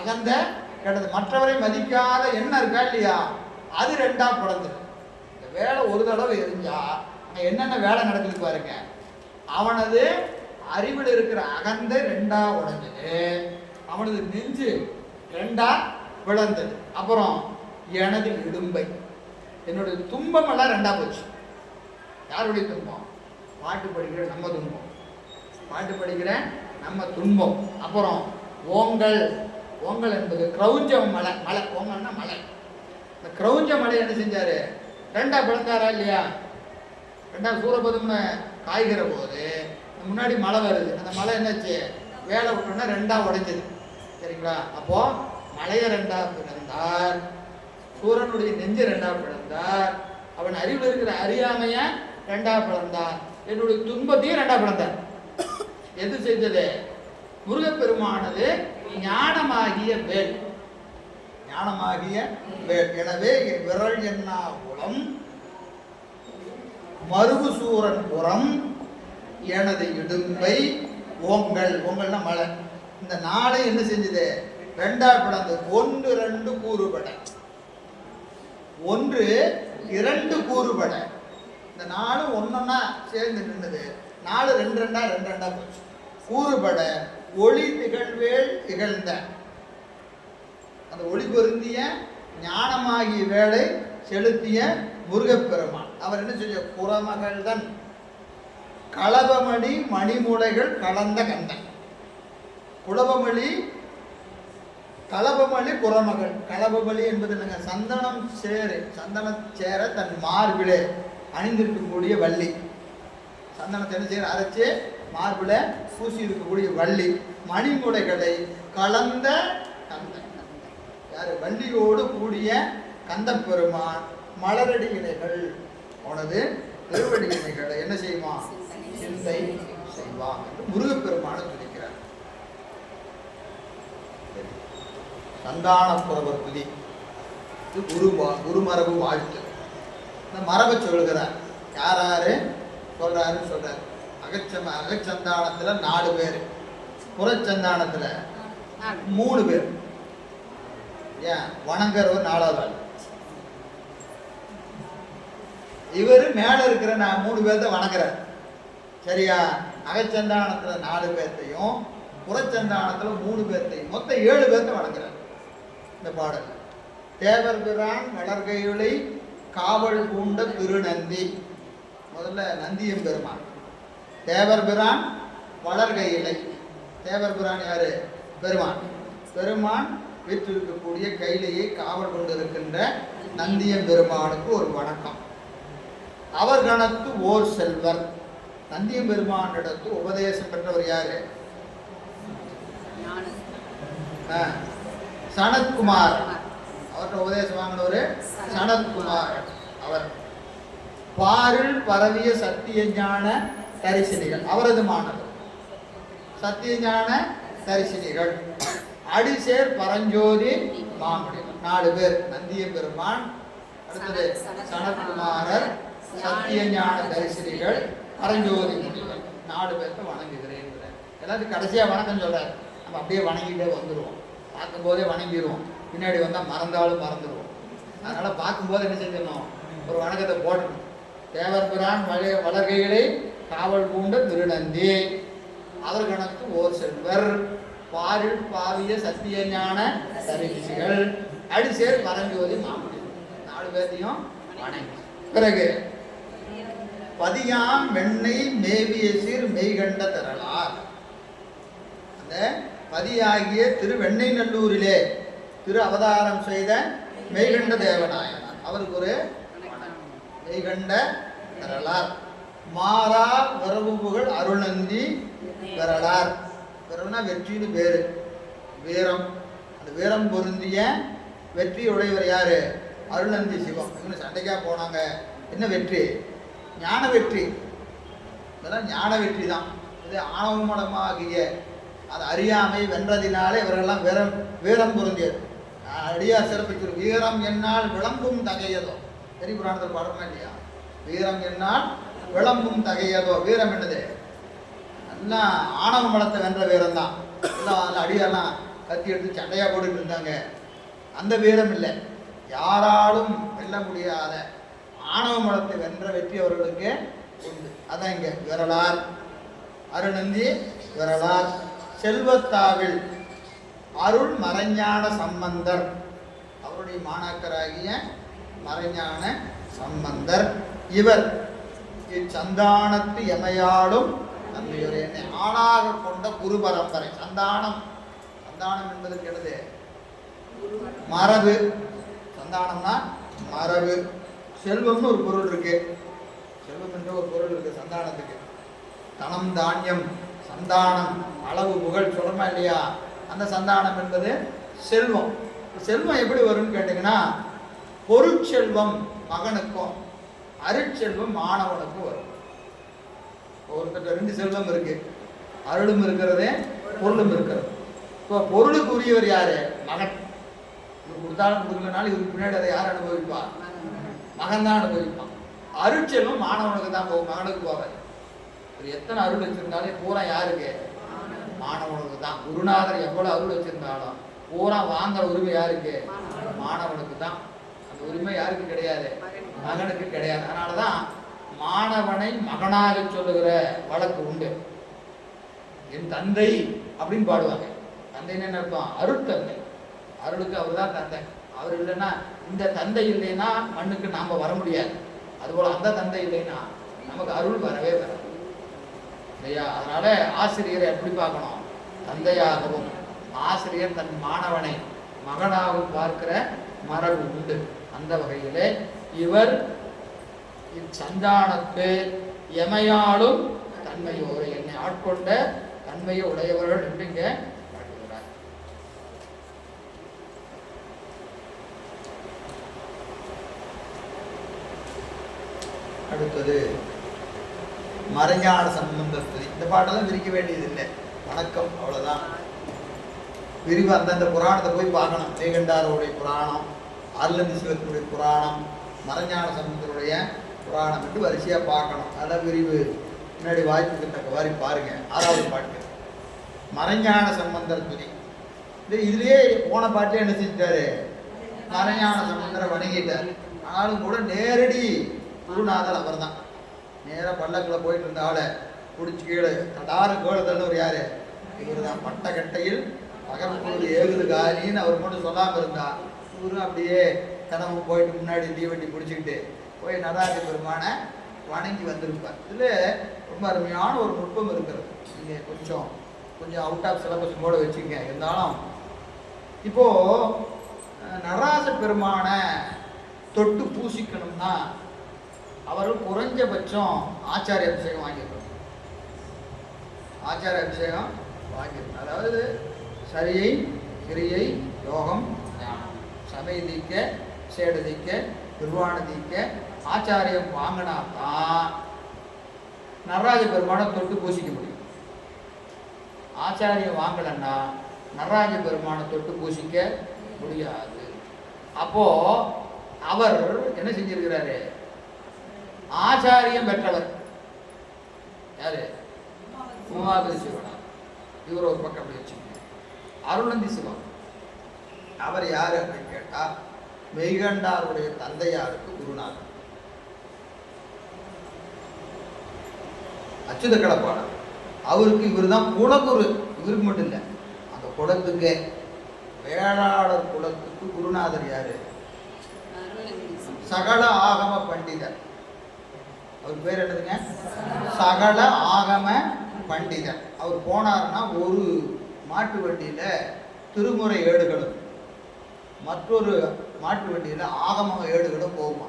அகந்த கெட்டது. மற்றவரை மதிக்காத எண்ணம் இருக்கா இல்லையா, அது ரெண்டா பிளந்தது. இந்த வேலை ஒரு தடவை எரிஞ்சா என்னென்ன வேலை நடக்குது பாருங்க. அவனது அறிவில் இருக்கிற அகந்தை ரெண்டா உடைஞ்சது. அவனது நெஞ்சு ரெண்டா விளந்தது. அப்புறம் எனது இடும்பை, என்னுடைய துன்பம் எல்லாம் ரெண்டா போச்சு. யாருடைய துன்பம்? பாட்டு படிக்கிற நம்ம துன்பம். பாட்டு படிக்கிற நம்ம துன்பம். அப்புறம் ஓங்கல். ஓங்கல் என்பது கிரௌஞ்சம் மலை. மலை ஓங்கல்னா மலை. இந்த கிரௌஞ்ச மலை என்ன செஞ்சாரு? ரெண்டா பிளந்தாரா இல்லையா? ரெண்டா சூரபதுமனை காய்கிற போது முன்னாடி மழை வருது. அந்த மழை என்னாச்சு? வேலை விட்டோன்னா ரெண்டா உடைஞ்சது. சரிங்களா? அப்போ மலையை ரெண்டா பிளந்தார், சூரனுடைய நெஞ்சு ரெண்டா பிளந்தார், அவன் அறிவில் இருக்கிற அறியாமைய ரெண்டா பிளந்தார், என்னுடைய துன்பத்தையும் ரெண்டா பிளந்தார். எது செஞ்சது? முருகப்பெருமானது ஞானமாகிய வேல். ஞானமாகிய வேல். எனவே விரல் என்னா குலம் மருவு சூரன் புறம் எனது இடும்பை ஓங்கல். ஓங்கல்னா மலை. இந்த நாளை என்ன செஞ்சது? ரெண்டா பிளந்து ஒன்று ரெண்டு கூறுபட. ஒன்று இரண்டு கூறுபட. இந்த நாலு ஒன்னொன்னா சேர்ந்து நின்றது. நாலு ரெண்டு ரெண்டா ரெண்டு ரெண்டா போச்சு. கூறுபட ஒளி திகழ்வேல் திகழ்ந்த. அந்த ஒளி பொருந்திய ஞானமாகிய வேலை செலுத்திய முருகப்பெருமான். அவர் என்ன செய்ய? குறமகள் தன் களபமணி மணிமுலைகள் கலந்த கந்தன். குளபமணி களபமணி குறமகள். களபமணி என்பது என்னங்க? சந்தனம் சேரு. சந்தன சேர தன் மார்பிலே அணிந்திருக்கக்கூடிய வள்ளி. சந்தனத்தை என்ன செய்ய? அரைச்சு மார்பில பூசி இருக்கக்கூடிய வள்ளி. மணிமுலைகளை கலந்த கந்தன். யாரு? வள்ளியோடு கூடிய கந்த பெருமான் மலரடி இலைகள். அவனது திருவடி இலைகளை என்ன செய்யுமா? சிந்தை செய்வான் என்று முருகப்பெருமான சொல்லிக்கிறார். சந்தானப்புறவர் துதி. இது குருமரபு வாழ்த்து. இந்த மரபை சொல்கிறார். யாராரு சொல்றாருன்னு சொல்றாரு. அகச்சந்தானத்துல 4 பேர், புறச்சந்தானத்துல 3 பேர். ஏன்? வணங்குறவர் 4வது ஆள். இவர் மேலே இருக்கிற நான் 3 பேர்த்த வணங்குறார். சரியா? அகச்சந்தானத்துல 4 பேர்த்தையும் புறச்சந்தானத்துல 3 பேர்த்தையும் மொத்தம் 7 பேர்த்த வணங்குறார் இந்த பாடல். தேவர் பிரான் வளர்கையுளை காவல் பூண்ட திருநந்தி. முதல்ல நந்தியம் பெருமான். தேவர் பிரான் வளர்கையிலை. தேவர் பிரான் யாரு? பெருமான். பெருமான் வீற்றிருக்கக்கூடிய கையிலேயே காவல் கொண்டிருக்கின்ற நந்தியம் பெருமானுக்கு ஒரு வணக்கம். அவர் கணத்து ஓர் செல்வர். நந்தியம் பெருமானிடத்து உபதேசம் பெற்றவர் யாரு? சனத்குமார். அவர்கிட்ட உபதேசம் வாங்கினவர் சனத்குமார். அவர் பாரில் பரவிய சத்திய ஞான தரிசனிகள். அவரது மாணவர் சத்திய ஞான தரிசனிகள். அடிசேர் பரஞ்சோதி மாமுனிகள். 4 பேர். நந்தியம் பெருமான், அடுத்தது சனத்குமாரர், சத்திய ஞான தரிசனிகள், பரஞ்சோதி முனிவர். 4 பேர்த்த வணங்குகிறேன். எல்லாத்துக்கும் கடைசியாக வணக்கம் சொல்றாரு. நம்ம அப்படியே வணங்கிட்டே வந்துடுவோம். பார்க்கும்போதே வணங்கிடுவோம். பின்னாடி வந்தால் மறந்தாலும் மறந்துடுவோம். அதனால பார்க்கும்போது என்ன செஞ்சிடணும்? ஒரு வணக்கத்தை போடணும். தேவர் பிரான் வளர்கைகளை காவல் பூண்ட திருநந்தி. அவர் கணக்கு ஓர் செல்வர். பாரில் பாவிய சத்திய ஞான தரிசிகள். அடிசேர் பரஞ்சோதி மாமுனிவர். 4 பேர்த்தையும் வணங்கி பிறகு பதியாம் வெண்ணெய் மேவிய சீர் மெய்கண்ட தரலார். அந்த பதியாகிய திருவெண்ணெய் நல்லூரிலே திரு அவதாரம் செய்த மெய்கண்ட தேவநாயனார். அவருக்கு ஒரு மெய்கண்ட தரலார். மாறா வரவுகள் அருள்நந்தி பெறலார். பெறனா வெற்றின்னு பேரு. வீரம். அந்த வீரம் பொருந்திய வெற்றி உடையவர் யாரு? அருள்நந்தி சிவம். இவங்க சண்டைக்கா போனாங்க. என்ன வெற்றி? ஞான வெற்றி. இதெல்லாம் ஞான வெற்றி தான். இது ஆணவமடமாகிய அது அறியாமை வென்றதினாலே இவர்களெல்லாம் வீரம் பொருந்தியது. அடியார் சிறப்பிச்சு வீரம் என்னால் விளம்பும் தகையதோ. பெரிய புராணத்தில் பாடுறோமா இல்லையா? வீரம் என்னால் விளம்பும் தகையதோ. வீரம் என்னது? எல்லாம் ஆணவ மலத்தை வென்ற வீரம் தான். எல்லாம் அதில் அடியாரெல்லாம் கத்தி எடுத்து சண்டையாக போட்டுட்டு இருந்தாங்க. அந்த வீரம் இல்லை. யாராலும் வெல்ல முடியாத ஆணவ மலத்தை வென்ற வெற்றி அவர்களுக்கு உண்டு. அதான் இங்கே விரலார். அருணந்தி விரலார். செல்வத்தாவில் அருள் மறைஞான சம்பந்தர். அவருடைய மாணாக்கராகிய மறைஞான சம்பந்தர். இவர் இச்சந்தானத்து எமையாடும் தந்தையுடைய என்னை ஆளாக கொண்ட குரு பரம்பரை. சந்தானம். சந்தானம் என்பது கெடுது மரபு. சந்தானம்னா மரபு. செல்வம்னு ஒரு பொருள் இருக்கு. செல்வம் என்ற ஒரு பொருள் இருக்கு சந்தானத்துக்கு. தனம் தானியம் சந்தானம் அளவு புகழ் சொல்றமா இல்லையா? அந்த சந்தானம் என்பது செல்வம். செல்வம் எப்படி வரும்னு கேட்டீங்கன்னா, பொருட்செல்வம் மகனுக்கும் அருட்செல்வம் மாணவனுக்கும் வரும். ஒருத்தர் 2 செல்வம் இருக்கு. அருளும் இருக்கிறது, பொருளும் இருக்கிறது. இப்போ பொருளுக்கு உரியவர் யாரு? மகன். இவர் கொடுத்தாலும் கொடுக்கலனாலும் இவருக்கு பின்னாடி அதை யார் அனுபவிப்பா? மகன் தான் அனுபவிப்பான். அருட்செல்வம் மாணவனுக்கு தான் போகும், மகனுக்கு போகாது. இவர் எத்தனை அருள் வச்சிருந்தாலும் பூரா யாருக்கு? மாணவனுக்கு தான். குருநாதர் எவ்வளவு அருள் வச்சிருந்தாலும் பூரா வாங்குற உரிமை யாருக்கு? மாணவனுக்கு தான். அந்த உரிமை யாருக்கு கிடையாது? மகனுக்கு கிடையாது. அதனாலதான் மாணவனை மகனாக சொல்லுகிற வழக்கு உண்டு. என் தந்தை அப்படின்னு பாடுவாங்க. தந்தைன்னு என்ன அர்த்தம்? அருட்தந்தை. அருளுக்கு அவர் தான் தந்தை. அவர் இல்லைன்னா, இந்த தந்தை இல்லைன்னா மண்ணுக்கு நாம வர முடியாது. அதுபோல அந்த தந்தை இல்லைன்னா நமக்கு அருள் வரவே வராது இல்லையா? அதனால ஆசிரியரை எப்படி பார்க்கணும்? தந்தையாகவும், ஆசிரியர் தன் மாணவனை மகனாகவும் பார்க்கிற மரபு உண்டு. அந்த வகையிலே இவர் இச்சந்தானத்து எமையாளும் தன்மையோடு என்னை ஆட்கொண்ட தன்மையை உடையவர்கள் என்று இங்கே காட்டுகிறார். அடுத்தது மறைஞான சம்பந்தத்தை. இந்த பாட்டெல்லாம் விரிக்க வேண்டியது இல்லை. வணக்கம், அவ்வளவுதான். விரிவு அந்தந்த புராணத்தை போய் பார்க்கணும். மெய்கண்டாருடைய புராணம், அருளந்தி சிவத்தினுடைய புராணம், மறைஞான சம்பந்தருடைய புராணம் என்று வரிசையாக பார்க்கணும். அதெல்லாம் விரிவு முன்னாடி வாய்ப்புக்கு தக்க மாதிரி பாருங்க. 6வது பாட்டு மறைஞான சம்பந்தர் துதி. இதுலேயே போன பாட்டிலே என்ன செஞ்சிட்டாரு? மறைஞான சம்பந்தரை வணங்கிட்டார். ஆனாலும் கூட நேரடி குருநாதர் அவர் தான். நேராக பல்லக்கில் போயிட்டு இருந்த ஆளை பிடிச்சி கீழே தடாறு கேளுதல்னு யாரு? இவர் தான். பட்டக்கட்டையில் பகற்பொழுது ஏகுது காரின்னு அவர் மட்டும் சொல்லாமல் இருந்தா இவரும் அப்படியே தினமும் போயிட்டு முன்னாடி தீவண்டி பிடிச்சிக்கிட்டு போய் நடராஜ பெருமானை வணங்கி வந்திருப்பார். இதில் ரொம்ப அருமையான ஒரு நுட்பம் இருக்கிறது. நீங்கள் கொஞ்சம் அவுட் ஆஃப் சிலபஸ் கூட வச்சுங்க. இருந்தாலும் இப்போது நடராஜ பெருமானை தொட்டு பூசிக்கணும்னா அவர்கள் குறைஞ்சபட்சம் ஆச்சாரிய அபிஷேகம் வாங்கியிருக்கணும். ஆச்சாரிய அபிஷேகம் வாங்கியிருக்கணும். அதாவது சரியை, கிரியை, யோகம், ஞானம், சமய தீக்க, சேட தீக்க, நிர்வாண தீக்க ஆச்சாரியம் வாங்கினா தான் நடராஜ பெருமானை தொட்டு பூசிக்க முடியும். ஆச்சாரியம் வாங்கலைன்னா நடராஜ பெருமானை தொட்டு பூசிக்க முடியாது. அப்போ அவர் என்ன செஞ்சிருக்கிறாரு? ஆச்சாரியம் பெற்றவர் யாரு? உமாபதி சிவனா. இவர் ஒரு பக்கம் அப்படி வச்சுக்கோங்க. அருணந்தி சிவம் அவர் யாரு அப்படின்னு கேட்டா மெய்கண்டாருடைய தந்தையாருக்கு குருநாதர். அச்சுத கடப்பாளர் அவருக்கு இவர் தான் குலகுரு. இவருக்கு மட்டும் இல்லை, அந்த குலத்துக்கு வேளாளர் குலத்துக்கு குருநாதர் யாரு? சகல ஆகம பண்டிதர். அவர் பேர் என்னதுங்க? சகல ஆகம பண்டிதர். அவர் போனார்னா ஒரு மாட்டு வண்டியில திருமுறை ஏடுகளும் மற்றொரு மாட்டு வண்டியில ஆகம ஏடுகளும் போகுமா.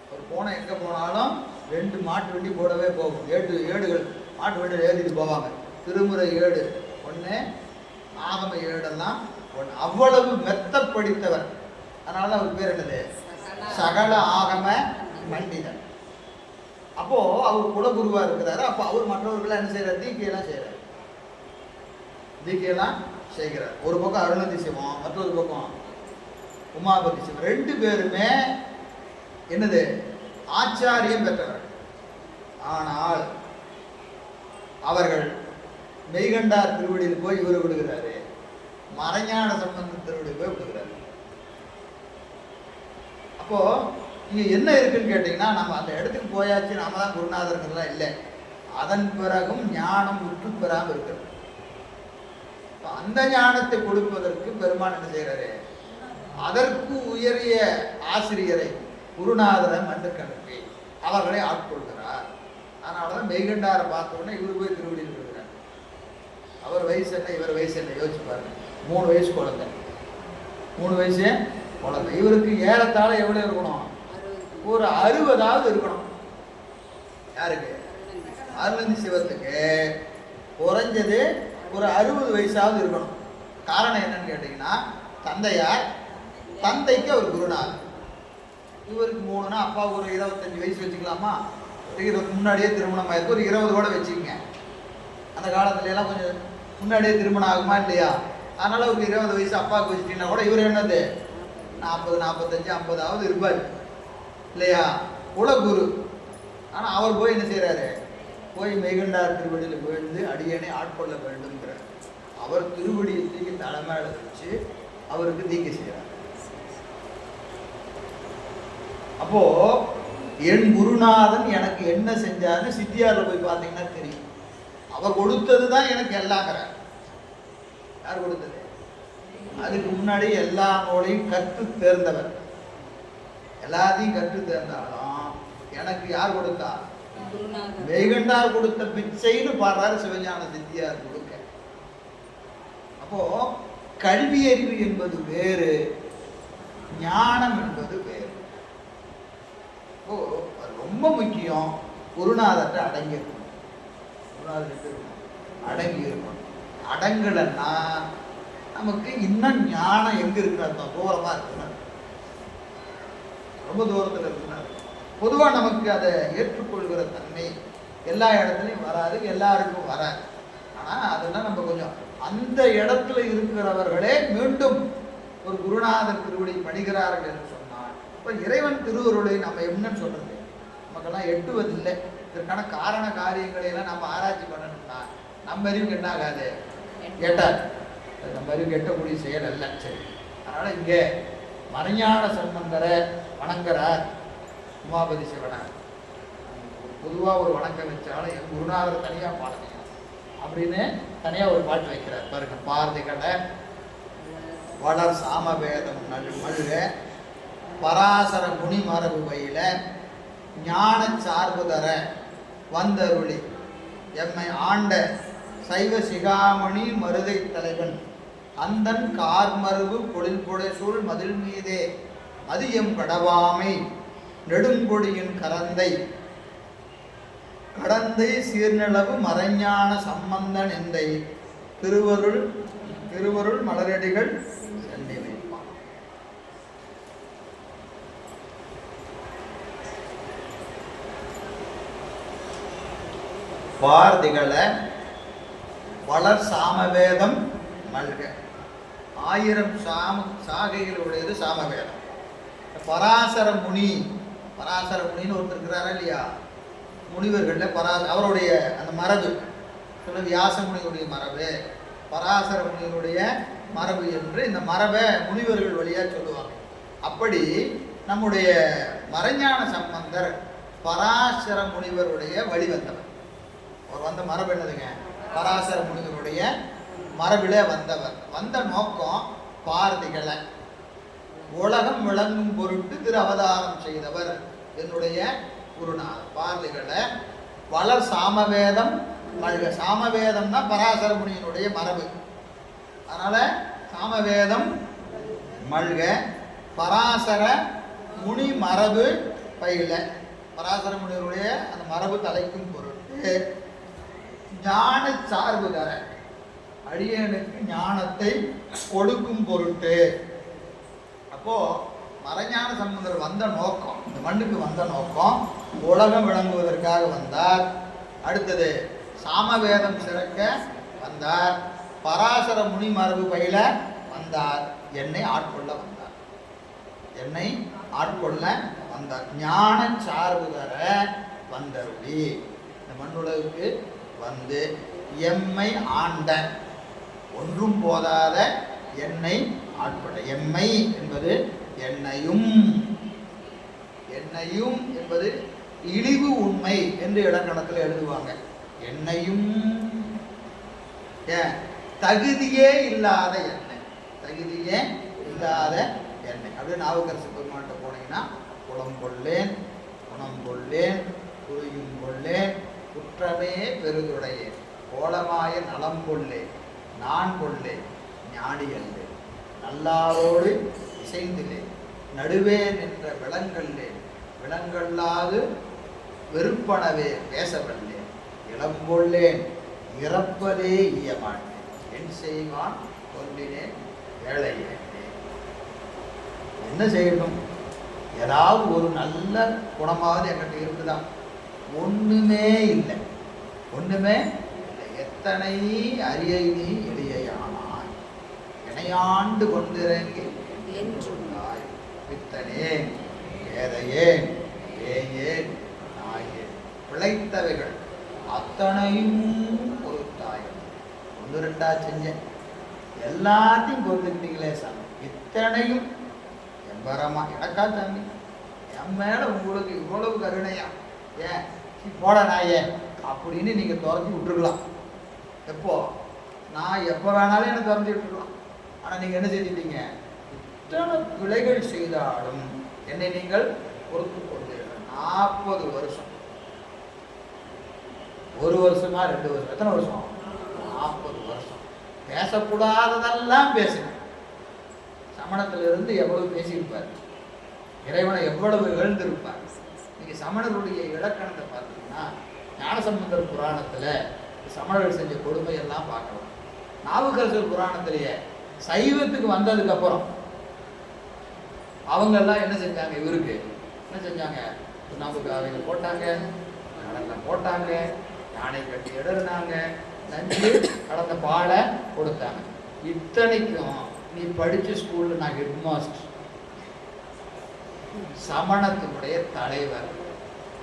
அவர் போன எங்க போனாலும் 2 மாட்டு வண்டி போடவே போகும். ஏடுகள் மாட்டு வண்டியில் ஏறிட்டு போவாங்க. திருமுறை ஏடு ஒன்று, ஆகம ஏடெல்லாம் ஒன்று. அவ்வளவு மெத்த படித்தவர். அதனால அவர் பேர் என்னது? சகல ஆகம பண்டிதர். அப்போ அவர் குலகுருவா இருக்கிறாரு. அப்போ அவர் மற்றவர்கள் என்ன செய்யறாரு? தீக்கையெல்லாம் செய்யறாரு. தீக்கையெல்லாம் செய்கிறார். ஒரு பக்கம் அருணந்தி சிவம், மற்றொரு பக்கம் உமாபதி சிவம். 2 பேருமே என்னது? ஆச்சாரியம் பெற்றவர். ஆனால் அவர்கள் மெய்கண்டார் திருவடியில் போய் இவர் விடுகிறாரு, மறைஞான சம்பந்த திருவடியில் போய் விடுகிறாரு. அப்போ இங்க என்ன இருக்குன்னு கேட்டீங்கன்னா, நம்ம அந்த இடத்துக்கு போயாச்சு, நாம தான் குருநாதர்கள்லாம் இல்லை. அதன் பிறகும் ஞானம் உற்று பெறாமல் இருக்கிறது. அந்த ஞானத்தை கொடுப்பதற்கு பெருமான் என்ன செய்யறாரு? அதற்கு உயரிய ஆசிரியரை குருநாதரை மண்ணுக்கு அனுப்பி அவர்களை ஆட்கொள்கிறார். அதனாலதான் மெய்கண்டாரை பார்த்த உடனே இவர் போய் திருவடியில் விடுகிறார். அவர் வயசு என்ன, இவர் வயசு என்ன யோசிச்சு பாருங்க. 3 வயசு குழந்தை, 3 வயசு குழந்தை. இவருக்கு ஏறத்தாழ எவ்வளவு இருக்கணும்? ஒரு 60 இருக்கணும். யாருக்கு? அருணந்தி சிவத்துக்கு குறைஞ்சது ஒரு 60 வயசாவது இருக்கணும். காரணம் என்னன்னு கேட்டீங்கன்னா, தந்தையார், தந்தைக்கு அவர் குருநாதர். இவருக்கு 3னா அப்பாவுக்கு ஒரு 25 வயசு வச்சுக்கலாமா? முன்னாடியே திருமணம் ஆயிருக்கு. ஒரு 20 கூட வச்சுக்கோங்க. அந்த காலத்துல எல்லாம் கொஞ்சம் முன்னாடியே திருமணம் ஆகுமா இல்லையா? அதனால ஒரு 20 வயசு அப்பாவுக்கு வச்சுட்டீங்கன்னா கூட இவர் என்னது 40, 45, 50 இருப்பார் இல்லையா? குலகுரு. ஆனா அவர் போய் என்ன செய்யறாரு? போய் மெய்கண்டார் திருவடியில் விழுந்து அடியனை ஆட்கொள்ள வேண்டும்ங்கிறார். அவர் திருவடியை தூக்கி தலைமையில வச்சு அவருக்கு தீக்கை செய்யறார். அப்போ என் குருநாதன் எனக்கு என்ன செஞ்சாருன்னு சித்தியார்ல போய் பார்த்தீங்கன்னா தெரியும். அவர் கொடுத்தது தான் எனக்கு எல்லாங்கிறார். யார் கொடுத்தது? அதுக்கு முன்னாடி எல்லா நூலையும் கற்று தேர்ந்தவர். எல்லாத்தையும் கற்று தேர்ந்தாலும் எனக்கு யார் கொடுத்தா? மெய்கண்டார் கொடுத்த பிச்சைன்னு பாடுறாரு சிவஞான சித்தியார் கொடுக்க. அப்போ கல்வி அறிவு என்பது வேறு, ஞானம் என்பது வேறு. அப்போ அது ரொம்ப முக்கியம். குருநாதர்கிட்ட அடங்கி இருக்கணும். குருநாதர்கிட்ட அடங்கி இருக்கணும். அடங்கலைன்னா நமக்கு இன்னும் ஞானம் எங்க இருக்குன்னு அர்த்தம்? தூரமா இருக்குன்னு, ரொம்ப தூரத்தில் இருக்குன்னு. பொதுவாக நமக்கு அதை ஏற்றுக்கொள்கிற தன்மை எல்லா இடத்துலையும் வராது, எல்லாருக்கும் வராது. ஆனால் அதெல்லாம் நம்ம கொஞ்சம் அந்த இடத்துல இருக்கிறவர்களே மீண்டும் ஒரு குருநாதர் திருவடி பணிகிறார்கள் என்று சொன்னால், இப்போ இறைவன் திருவருளை நம்ம என்னன்னு சொல்றது? நமக்கெல்லாம் எட்டுவதில்லை. இதற்கான காரண காரியங்களை எல்லாம் நம்ம ஆராய்ச்சி பண்ணணும்னா நம்ம அறிவுக்கு என்ன ஆகாது? எட்டாது. நம்ம அறிவுக்கு எட்டக்கூடிய செயல் அல்ல. சரி, அதனால இங்கே மறைஞான சம்பந்தரை வணங்குறார். உமாபதி சிவனார் பொதுவாக ஒரு வணக்கம் வச்சாலும் என் குருநாதர் தனியாக பாடுங்க அப்படின்னு தனியாக ஒரு பாட்டு வைக்கிறார் பாருங்க. பார்திகளை வளர் சாமவேதம் மல்க பராசர முனி மரபு வயில ஞான சார்பு தர வந்தருளி எம்மை ஆண்ட சைவ சிகாமணி மருதை தலைவன் அந்தன் கார்மருவு பொழில்புடை சூழ் மதில் மீதே அதியம் கடவாமை நெடுங்கொடியின் கடந்தை சீர்நிலவு மறைஞான சம்பந்தன் எந்தை திருவருள் மலரடிகள் சென்றி வைப்பான். பார்திகள வளர் சாமவேதம் மல்க 1000 சாகைகளுடையது சாமவேதம். பராசர முனின்னு ஒருத்தர் இருக்கிறாரா இல்லையா, முனிவர்களில் அவருடைய அந்த மரபு சொல்ல வியாச முனிவருடைய மரபு பராசர முனிவருடைய மரபு என்று இந்த மரபை முனிவர்கள் வழியாக சொல்லுவாங்க. அப்படி நம்முடைய மறைஞான சம்பந்தர் பராசர முனிவருடைய வழி வந்தவர். அவர் வந்த மரபு என்னதுங்க, பராசர முனிவருடைய மரபிலே வந்தவர். வந்த நோக்கம் பார்திகளை உலகம் விளங்கும் பொருட்டு திரு அவதாரம் செய்தவர் என்னுடைய குருநாதர். பார்திகளை வளர் சாமவேதம் மல்க. சாமவேதம்னா பராசர முனியினுடைய மரபு. அதனால சாமவேதம் மல்க பராசர முனி மரபு பயில. பராசர முனிவருடைய அந்த மரபு தலைக்கும் பொருட்டு ஞான சார்பு தர அடியனுக்கு ஞானத்தை கொடுக்கும் பொருட்டு. அப்போ மறைஞான சம்பந்தர் வந்த நோக்கம், இந்த மண்ணுக்கு வந்த நோக்கம் உலகம் விளங்குவதற்காக வந்தார். அடுத்தது சாமவேதம் சிறக்க வந்தார். பராசர முனி மரபு பயில வந்தார். என்னை ஆட்கொள்ள வந்தார். ஞான சார்பு தர வந்தருளி இந்த மண்ணுலகுக்கு வந்து எம்மை ஆண்ட ஒன்றும் போதாத என்னை ஆட்கொள்ள. எம்மை என்பது என்னையும் என்பது இழிவு உண்மை என்று இலக்கணத்தில் எழுதுவாங்க. என்னையும் தகுதியே இல்லாத எண்ணெய் அப்படியே நாவுக்கரசு பெருமான்கிட்ட போனீங்கன்னா குளம் கொள்ளேன் குணம் கொள்ளேன் குறையும் கொள்ளேன் குற்றமே பெருதுடையேன் கோலமாய நலம் கொள்ளேன் நான் கொள்ளேன் ஞானியல்லே நல்லாரோடு இசைந்திலே நடுவே நின்ற விலங்கல்லாது வெறுப்பனவே பேசவல்லேன் இளங்கொள்ளேன் இறப்பதே ஈயமாட்டேன் என் செய்வான் சொல்லினேன் வேலையே. என்ன செய்யணும், ஏதாவது ஒரு நல்ல குணமாவது என்கிட்ட இருக்குதா? ஒண்ணுமே இல்லை. எத்தனை அரியை நீ எளியானாய் இணையாண்டு கொண்டிறங்கி என்றுள்ளாய் பித்தனேன் ஏதையேன் ஏயேன் நாயேன் பிழைத்தவைகள் அத்தனையும் பொறுத்தாயும். 1-2 செஞ்சேன், எல்லாத்தையும் பொறுத்துக்கிட்டீங்களே சாமி. இத்தனையும் எம்பரமா எனக்கா சாமி, என் மேல உங்களுக்கு இவ்வளவு கருணையா? ஏன் போட நாயே அப்படின்னு நீங்க துரத்தி விட்டுருக்கலாம். எப்போ நான் எப்போ வேணாலும் எனக்கு திறந்து விட்டுருக்கலாம். ஆனால் நீங்கள் என்ன செஞ்சிட்டீங்க, இத்தனை பிழைகள் செய்தாலும் என்னை நீங்கள் பொறுத்து கொண்டீர்கள். 40 வருஷம், 1 வருஷமா 2 வருஷம், எத்தனை வருஷம்? 40 வருஷம். பேசக்கூடாததெல்லாம் பேசுங்க. சமணத்திலிருந்து எவ்வளவு பேசியிருப்பார், இறைவனை எவ்வளவு எழுந்திருப்பார். நீங்கள் சமணருடைய இலக்கணத்தை பார்த்தீங்கன்னா ஞானசம்பந்தர் புராணத்தில் சமணர்கள் செஞ்ச கொடுமையெல்லாம் பார்க்கலாம். நாவுக்கரசர் புராணத்திலேயே சைவத்துக்கு வந்ததுக்கப்புறம் அவங்கெல்லாம் என்ன செஞ்சாங்க, இவருக்கு என்ன செஞ்சாங்க, சுண்ணாம்பு காவையில் போட்டாங்க, கடலில் போட்டாங்க, யானை கட்டி எடுனாங்க, நஞ்சு கடந்த பாலை கொடுத்தாங்க. இத்தனைக்கும் நீ படித்த ஸ்கூலில் நான் ஹெட் மாஸ்டர், சமணத்தினுடைய தலைவர்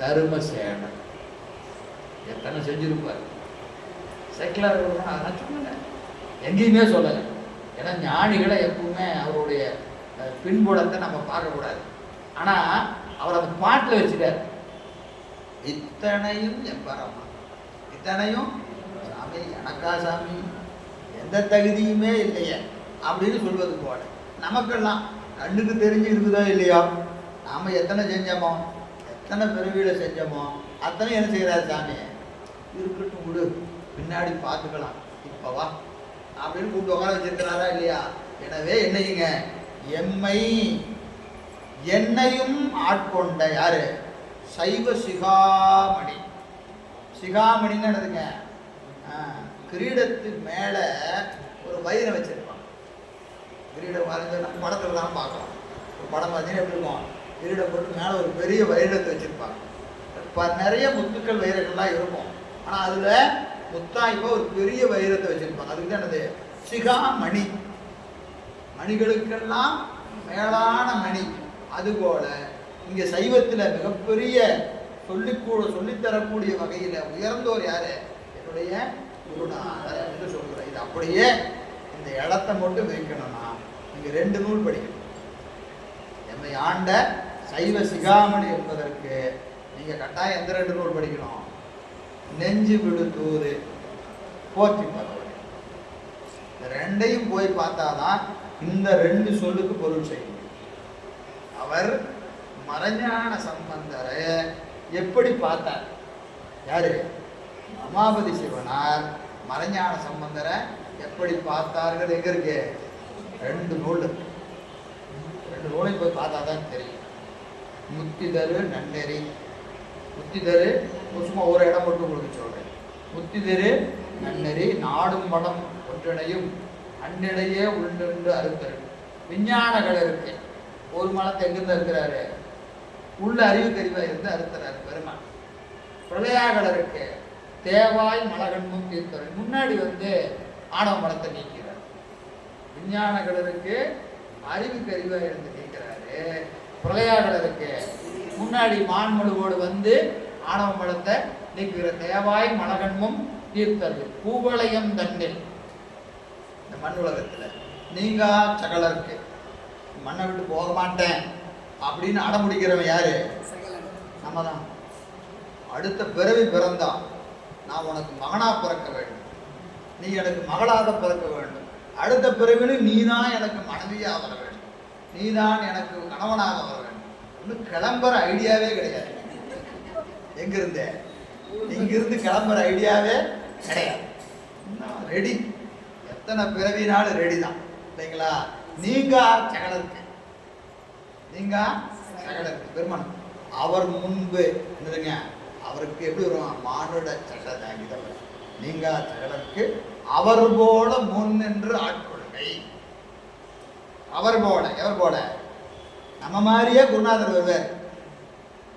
தருமசேனர் எத்தனை செஞ்சிருப்பார். செக்குலர் அதெல்லாம் சொல்லலை, எங்கேயுமே சொல்லலை. ஏன்னா ஞானிகளை எப்பவுமே அவருடைய பின்புலத்தை நம்ம பார்க்கக்கூடாது. ஆனால் அவர் அந்த பாட்டில் வச்சுட்டார். இத்தனையும் எம்பரமா, இத்தனையும் சாமி எனக்கா சாமி, எந்த தகுதியுமே இல்லையே அப்படின்னு சொல்வது போல நமக்கெல்லாம் கண்ணுக்கு தெரிஞ்சு இருக்குதோ இல்லையோ, நாம் எத்தனை செஞ்சோமோ, எத்தனை பிறவியில் செஞ்சோமோ அத்தனை என்ன செய்கிறார் சாமி, இருக்கட்டும் விடு பின்னாடி பார்த்துக்கலாம் இப்போவா அப்படின்னு கூப்பிட்டு உட்கார வச்சிருக்கிறாரா இல்லையா. எனவே என்னையுங்க, எம்மை என்னையும் ஆட்கொண்ட யாரு, சைவ சிகாமணி. சிகாமணின்னு என்னதுங்க, கிரீடத்து மேலே ஒரு வைரம் வச்சிருப்பான். கிரீடம் வரைஞ்ச நம்ம படத்தில் தான் பார்க்கலாம். ஒரு படம் பார்த்தீங்கன்னா எப்படி இருக்கும், கிரீடம் போட்டு மேலே ஒரு பெரிய வைரத்தை வச்சுருப்பாங்க. இப்போ நிறைய முத்துக்கள் வைரங்கள்லாம் இருக்கும், ஆனால் அதில் முத்தா இப்போ ஒரு பெரிய வைரத்தை வச்சுருப்பாங்க. அதுக்கு தான் என்னது, சிகாமணி. மணிகளுக்கெல்லாம் மேலான மணி. அதுபோல் இங்கே சைவத்தில் மிகப்பெரிய சொல்லித்தரக்கூடிய வகையில் உயர்ந்தோர் யார், என்னுடைய குருநாதர் என்று சொல்கிறேன். இது அப்படியே இந்த இடத்த மட்டும் வைக்கணும்னா நீங்கள் 2 நூல் படிக்கணும். என்னை ஆண்ட சைவ சிகாமணி என்பதற்கு நீங்கள் கட்டாயம் எந்த 2 நூல் படிக்கணும், நெஞ்சு விடுத்தூது போற்றி பகவதி. இந்த 2ஐயும் போய் பார்த்தாதான் இந்த 2 சொல்லுக்கு பொருள் செய்ய முடியும். அவர் மறைஞான சம்பந்தரை எப்படி பார்த்தார், யாரு, ரமாபதி சிவனார் மறைஞான சம்பந்தரை எப்படி பார்த்தார்கள் எங்க இருக்கு, 2 நூல் இருக்கு. 2 நூலையும் போய் பார்த்தா தான் தெரியும். முத்திதரு நன்னெறி, முத்திதரு சும்மா ஒரு இடம் மட்டும் உங்களுக்கு சொல்றேன். முத்திதரு நன்னெறி நாடும் மடம் ஒன்றினையும் அன்னிடையே உண்டு அறுத்தரு. விஞ்ஞானங்கள் இருக்கு. ஒரு மலத்தை எங்கிருந்து இருக்கிறாரு, உள்ள அறிவு கருவாக இருந்து அறுத்துறாரு பெருமான். பிரளயாகல இருக்கு, தேவாய் மலகண்மும் தீர்த்தரு. முன்னாடி ஆணவ மலத்தை நீக்கிறார். விஞ்ஞானங்களுக்கு அறிவு கருவாக இருந்து நீக்கிறாரு. பிரளயாகலருக்கு முன்னாடி மான்மழுவோடு ஆணவ மலத்தை நீக்குகிற தேவாய் மலகண்மும் தீர்த்தரு. பூவளையம் தன்னில், இந்த மண் உலகத்தில் நீங்கா சகலருக்கு, மண்ணை விட்டு போக மாட்டேன் அப்படின்னு அடமுடிக்கிறவன் யாரு, நம்ம தான். அடுத்த பிறவி பிறந்தா நான் உனக்கு மகனா பிறக்க வேண்டும், நீ எனக்கு மகளாக பிறக்க வேண்டும். அடுத்த பிறவிலும் நீ தான் எனக்கு மனைவியாக வர வேண்டும், நீ தான் எனக்கு கணவனாக வர வேண்டும். ஒன்றும் கிளம்புற ஐடியாவே கிடையாது. எங்கிருந்தே இங்கிருந்து கிளம்புற ஐடியாவே கிடையாது. ரெடி, எத்தனை பிறவினாலும் ரெடி தான் இல்லைங்களா. நீங்க சகலருக்கு, நீங்க சகலருக்கு பெருமான் அவர் முன்பு என்னதுங்க, அவருக்கு எப்படி வரும், மானுட சகலதாகிதம். நீங்க சகலருக்கு அவர் போல முன் என்று ஆட்கொள்கை. அவர் போல, எவர் போல, நம்ம மாதிரியே குருநாதர் வருவார்.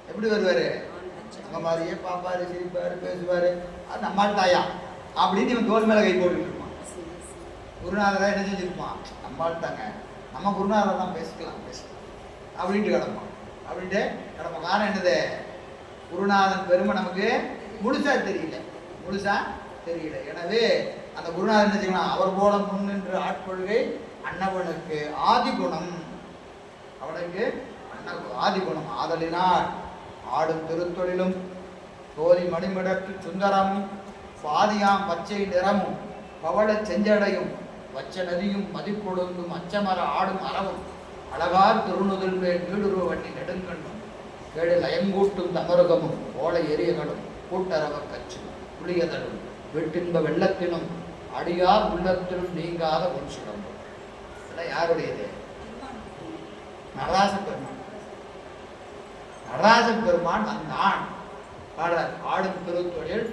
எப்படி வருவாரு, நம்ம மாதிரியே பாப்பாரு, சிரிப்பாரு, பேசுவாரு. அது நம்மால் தாயா அப்படின்னு இவன் தோல் மேல கை போட்டுக்கிட்டு இருப்பான். குருநாதரை என்ன செஞ்சிருப்பான், நம்மால் தாங்க, நம்ம குருநாதரை தான் பேசிக்கலாம் அப்படின்ட்டு கிடப்பான். அப்படின்ட்டு கிடப்பான். காரணம் என்னது, குருநாதன் பெருமை நமக்கு முழுசா தெரியல. எனவே அந்த குருநாதன் என்ன செய்யணும், அவர் போல முன் என்று ஆட்கொள்கை அன்னவனுக்கு ஆதிகுணம், அவனுக்கு ஆதிகுணம். ஆதலினால் ஆடும் திருத்தொழிலும் தோதி மணிமிடற்று சுந்தரமும் பாதியாம் பச்சை நிறமும் பவள செஞ்சடையும் வச்ச நதியும் மதிக்கொழுந்தும் அச்சமர ஆடும் அறவும் அழகார் திருநுதல் மேல் வீடுருவ வண்டி நெடுங்கண்ணும் கேடு லயங்கூட்டும் தமருகமும் ஓலை எரியகளும் கூட்டரவ கச்சு புளியதலும் வீட்டின்ப வெள்ளத்தினும் அடியார் உள்ளத்திலும் நீங்காத ஒன் சுடம்பும். இதெல்லாம் யாருடையது, நடராச பெருமான். நடராஜ பெருமான் வந்தான் பாடுறார். ஆடும் திருத்தொழில்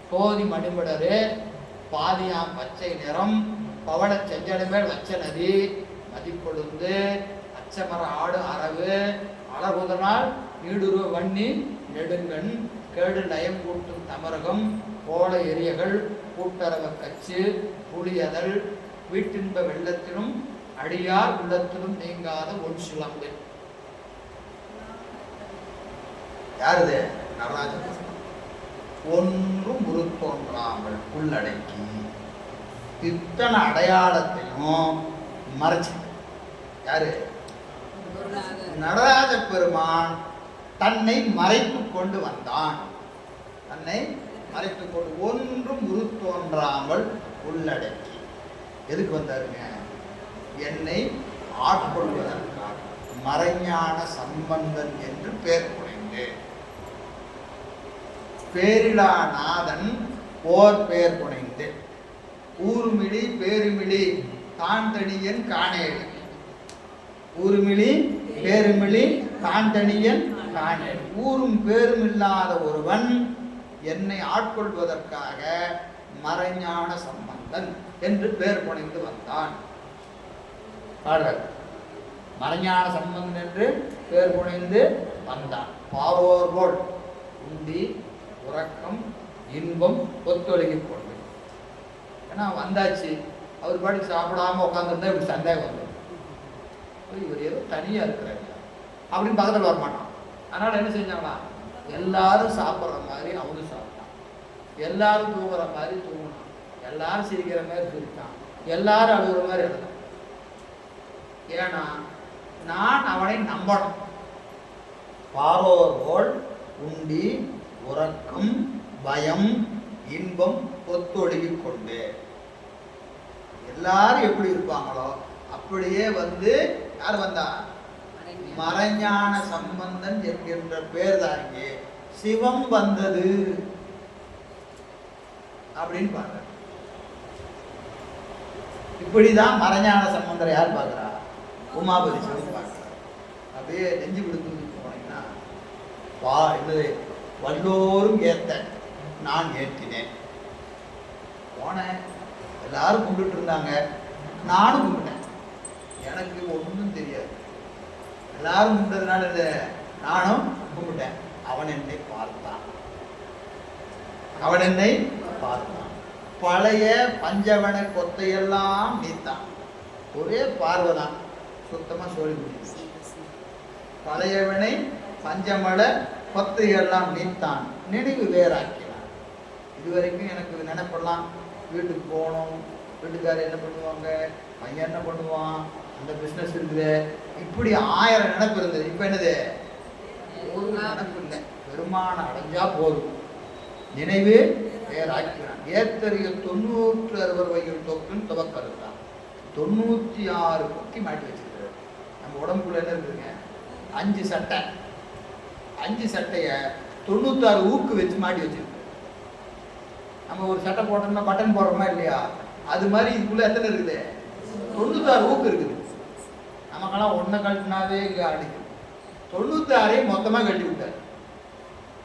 சோதி மணிமிடரு பாதியாம் பச்சை நிறம் பவள செஞ்சடை மேல் வச்ச நதி மதிக்கொழுந்து அச்சமர ஆடு அரவு அழகுதனால் நீடுருவ வன்னி நெடுங்கண் கேடு லயம் கூட்டும் தமரகம் கோல எரியகள் கூட்டரவ கச்சு புளியதல் வீட்டின்ப வெள்ளத்திலும் அடியார் உள்ளத்திலும் நீங்காத ஒன் சிலம்பு. யாருது, நடராஜன். ஒன்றும் உருத்தோன்றாமல் உள்ளடக்கி இத்தனை அடையாளத்தையும் மறைச்சு யாரு, நடராஜ பெருமான் தன்னை மறைத்து கொண்டு வந்தான். தன்னை மறைத்து கொண்டு ஒன்றும் உருத்தோன்றாமல் உள்ளடக்கி. எதுக்கு வந்தாருங்க? என்னை ஆட்கொள்வதற்காக மறைஞான சம்பந்தன் என்று பெயர் புனைந்து. பேரிலா நாதன் ஓர் பெயர் புனைந்து. ஊருமிழி பேருமிழி தான் தனியன் காணேடு. ஊருமிழி பேருமிழி தான் தனியன் காணேடு. ஊரும் பேரும் இல்லாத ஒருவன் என்னை ஆட்கொள்வதற்காக மறைஞான சம்பந்தன் என்று பெயர் புனைந்து வந்தான். மறைஞான சம்பந்தன் என்று பெயர் புனைந்து வந்தான். பாரோர்கோள் உண்டி உறக்கம் இன்பம் ஒத்தொழுகி கொண்டு. ஏன்னா வந்தாச்சு, அவர் பாட்டுக்கு சாப்பிடாம உட்காந்துருந்தா இப்படி சந்தேகம் வந்துடும். இவர் ஏதோ தனியா இருக்கிறாரு அப்படின்னு பக்கத்தில் வரமாட்டான். அதனால என்ன செஞ்சாங்களா, எல்லாரும் சாப்பிட்ற மாதிரி அவனும் சாப்பிட்டான், எல்லாரும் தூங்குற மாதிரி தூங்கினான், எல்லாரும் சிரிக்கிற மாதிரி சிரித்தான், எல்லாரும் அழுகுற மாதிரி எழுதான். ஏன்னா நான் அவனை நம்பணும். பாரோர்கோள் உண்டி உறக்கம் பயம் இன்பம் ஒத்தொழுகி கொண்டு. எல்லாரும் எப்படி இருப்பாங்களோ அப்படியே வந்து யார் வந்தா? மறைஞான சம்பந்தன் என்கின்ற பேர் தாங்கி சிவம் வந்தது அப்படின்னு பாருங்க. இப்படிதான் மறைஞான சம்பந்தரை யார் பார்க்கிறா? உமாபதி சிவம் பார்க்கிறார். அப்படியே நெஞ்சு விடுத்து போனீங்கன்னா என்னது வல்லோரும் ஏத்த நான் ஏற்றினேன். போனேன், எல்லாரும் கும்பிட்டு இருந்தாங்க, நானும் கும்பிட்டேன். எனக்கு ஒன்றும் தெரியாது, எல்லாரும் கும்பிட்டதுனால நானும் கும்பிட்டேன். அவன் என்னை பார்த்தான், அவன் என்னை பார்த்தான். பழைய பஞ்சவன கொத்தையெல்லாம் நீத்தான். ஒரே பார்வைதான், சுத்தமா சொல்லி முடிச்சு. பழையவனை பஞ்சமட கொத்தையெல்லாம் நீத்தான், நினைவு வேறாக்கினான். இதுவரைக்கும் எனக்கு நினைப்பெல்லாம் வீட்டுக்கு போகணும், வீட்டுக்காரர் என்ன பண்ணுவாங்க, பையன் என்ன பண்ணுவான், அந்த பிஸ்னஸ் இருக்குது, இப்படி 1000 நினைப்பு இருந்தது. இப்போ என்னது? ஒரு நினைப்பு இல்லை, பெருமானம் அடைஞ்சா போதும். நினைவு வேறாக்கிறான். ஏத்தறிய 960 வகையில் தொக்குன்னு துவக்கருத்தான். 96 கொக்கி மாட்டி வச்சிருக்கிறார். நம்ம உடம்புக்குள்ள என்ன இருக்குதுங்க? 5 சட்டை. 5 சட்டைய 96 ஊக்கு வச்சு மாட்டி வச்சிருக்கு. நம்ம ஒரு சட்டை போட்டோம்னா பட்டன் போடுறோமா இல்லையா, அது மாதிரி இதுக்குள்ள எத்தனை இருக்குது? 96 ஊக்கு இருக்குது. நமக்கெல்லாம் ஒன்றை கழட்டினாவே அடிக்கும். 96 மொத்தமா கட்டி விட்டார்.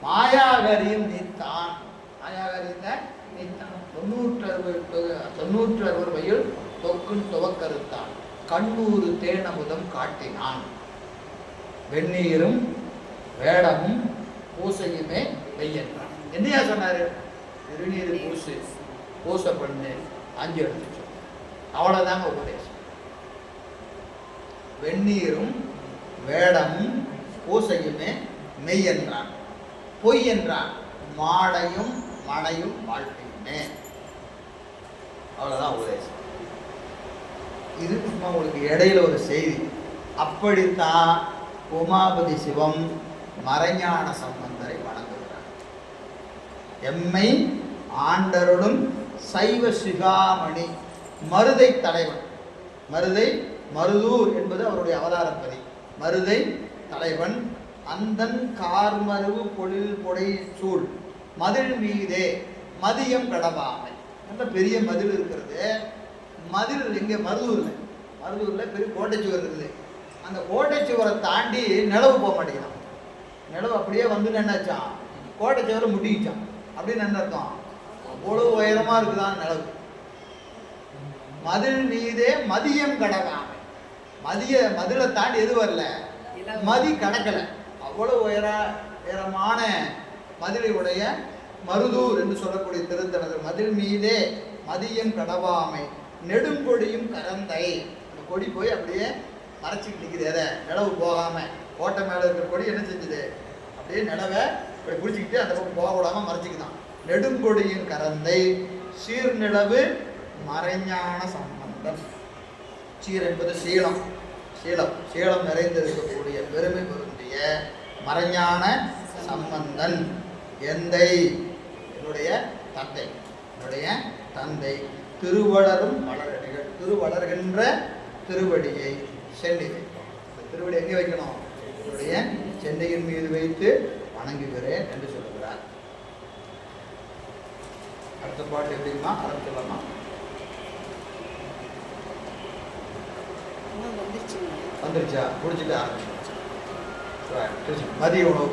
மாயாகரியம் நீத்தான், மாயாகரியத்தை நீத்தான். 960 வகையில் தொக்குன் துவக்கருத்தான். கண்ணூறு தேனமுதம் காட்டினான். வெந்நீரும் வேடமும் பூசையுமே வெய்யன்றான். என்னையா சொன்னாரு? திருநீர் பூசு, பூசை பண்ணு, 5 எடுத்துச்சு. அவ்வளவுதாங்க உபதேசம். வெந்நீரும் வேடமும் பூசையுமே மெய் என்றான். பொய் என்றான். மாடையும் மனையும் வாழ்க்கையுமே. அவ்வளவுதான் உபதேசம். இது சும்மா உங்களுக்கு இடையில ஒரு செய்தி. அப்படித்தான் உமாபதி சிவம் மறைஞான சம்பந்தரை வணங்குகிறார். எம்மை ஆண்டருடும் சைவ சிகாமணி மருதை தலைவன். மருதூர் என்பது அவருடைய அவதாரப்பதி. மருதை தலைவன் அந்தன் கார்மருவு பொழில் பொடை சூழ் மதில் மீதே மதியம் கடவாமை. நல்ல பெரிய மதில் இருக்கிறது. மதில் எங்கே? மருதூர்ல பெரிய கோட்டைச்சுவர் இருக்குது. அந்த கோட்டைச்சுவரை தாண்டி நிலவு போக மாட்டேங்கிறான். நிலவு அப்படியே வந்து என்னாச்சான், கோட்டைச்சுவரை முட்டிக்கிச்சான். அப்படின்னு என்ன அர்த்தம்? அவ்வளவு உயரமா இருக்குதான் நிலவு. மதில் மீதே மதியம் கடவாமை. மதிலை தாண்டி எது வரல? மதி கடக்கலை. அவ்வளவு உயரமான மதிலை உடைய மருதூர் என்று சொல்லக்கூடிய திருத்தலத்தில் மதில் மீதே மதியம் கடவாமை நெடுங்கொடியும் கரந்தை. அந்த கொடி போய் அப்படியே மறைச்சிக்கிட்டு நிற்குது. எதை? நிலவு போகாம. கோட்டை மேலே இருக்கிற கொடி என்ன செஞ்சுது? அப்படியே நிலவை இப்படி பிடிச்சிக்கிட்டு அந்த பக்கம் போக விடாம மறைச்சிக்குதான். நெடுங்கொடியும் கரந்தை சீர்நிலவு மறைஞான சம்பந்தம். சீர் என்பது சீலம். சீலம் நிறைந்திருக்கக்கூடிய பெருமை பொருந்திய மறைஞான சம்பந்தன் எந்தை என்னுடைய தந்தை, என்னுடைய தந்தை திருவளரும் வளரடிகள், திருவளர்கின்ற திருவடியை சென்னி வைக்கும். இந்த திருவடி எங்கே வைக்கணும்? என்னுடைய சென்னையின் மீது வைத்து வணங்குகிறேன் என்று சொல்லுகிறார். அடுத்த பாட்டு எப்படிமா ஆரம்பிக்கலாமா? வந்துருச்சா? முடிச்சுட்டு ஆரம்பிச்சு மதிய உணவு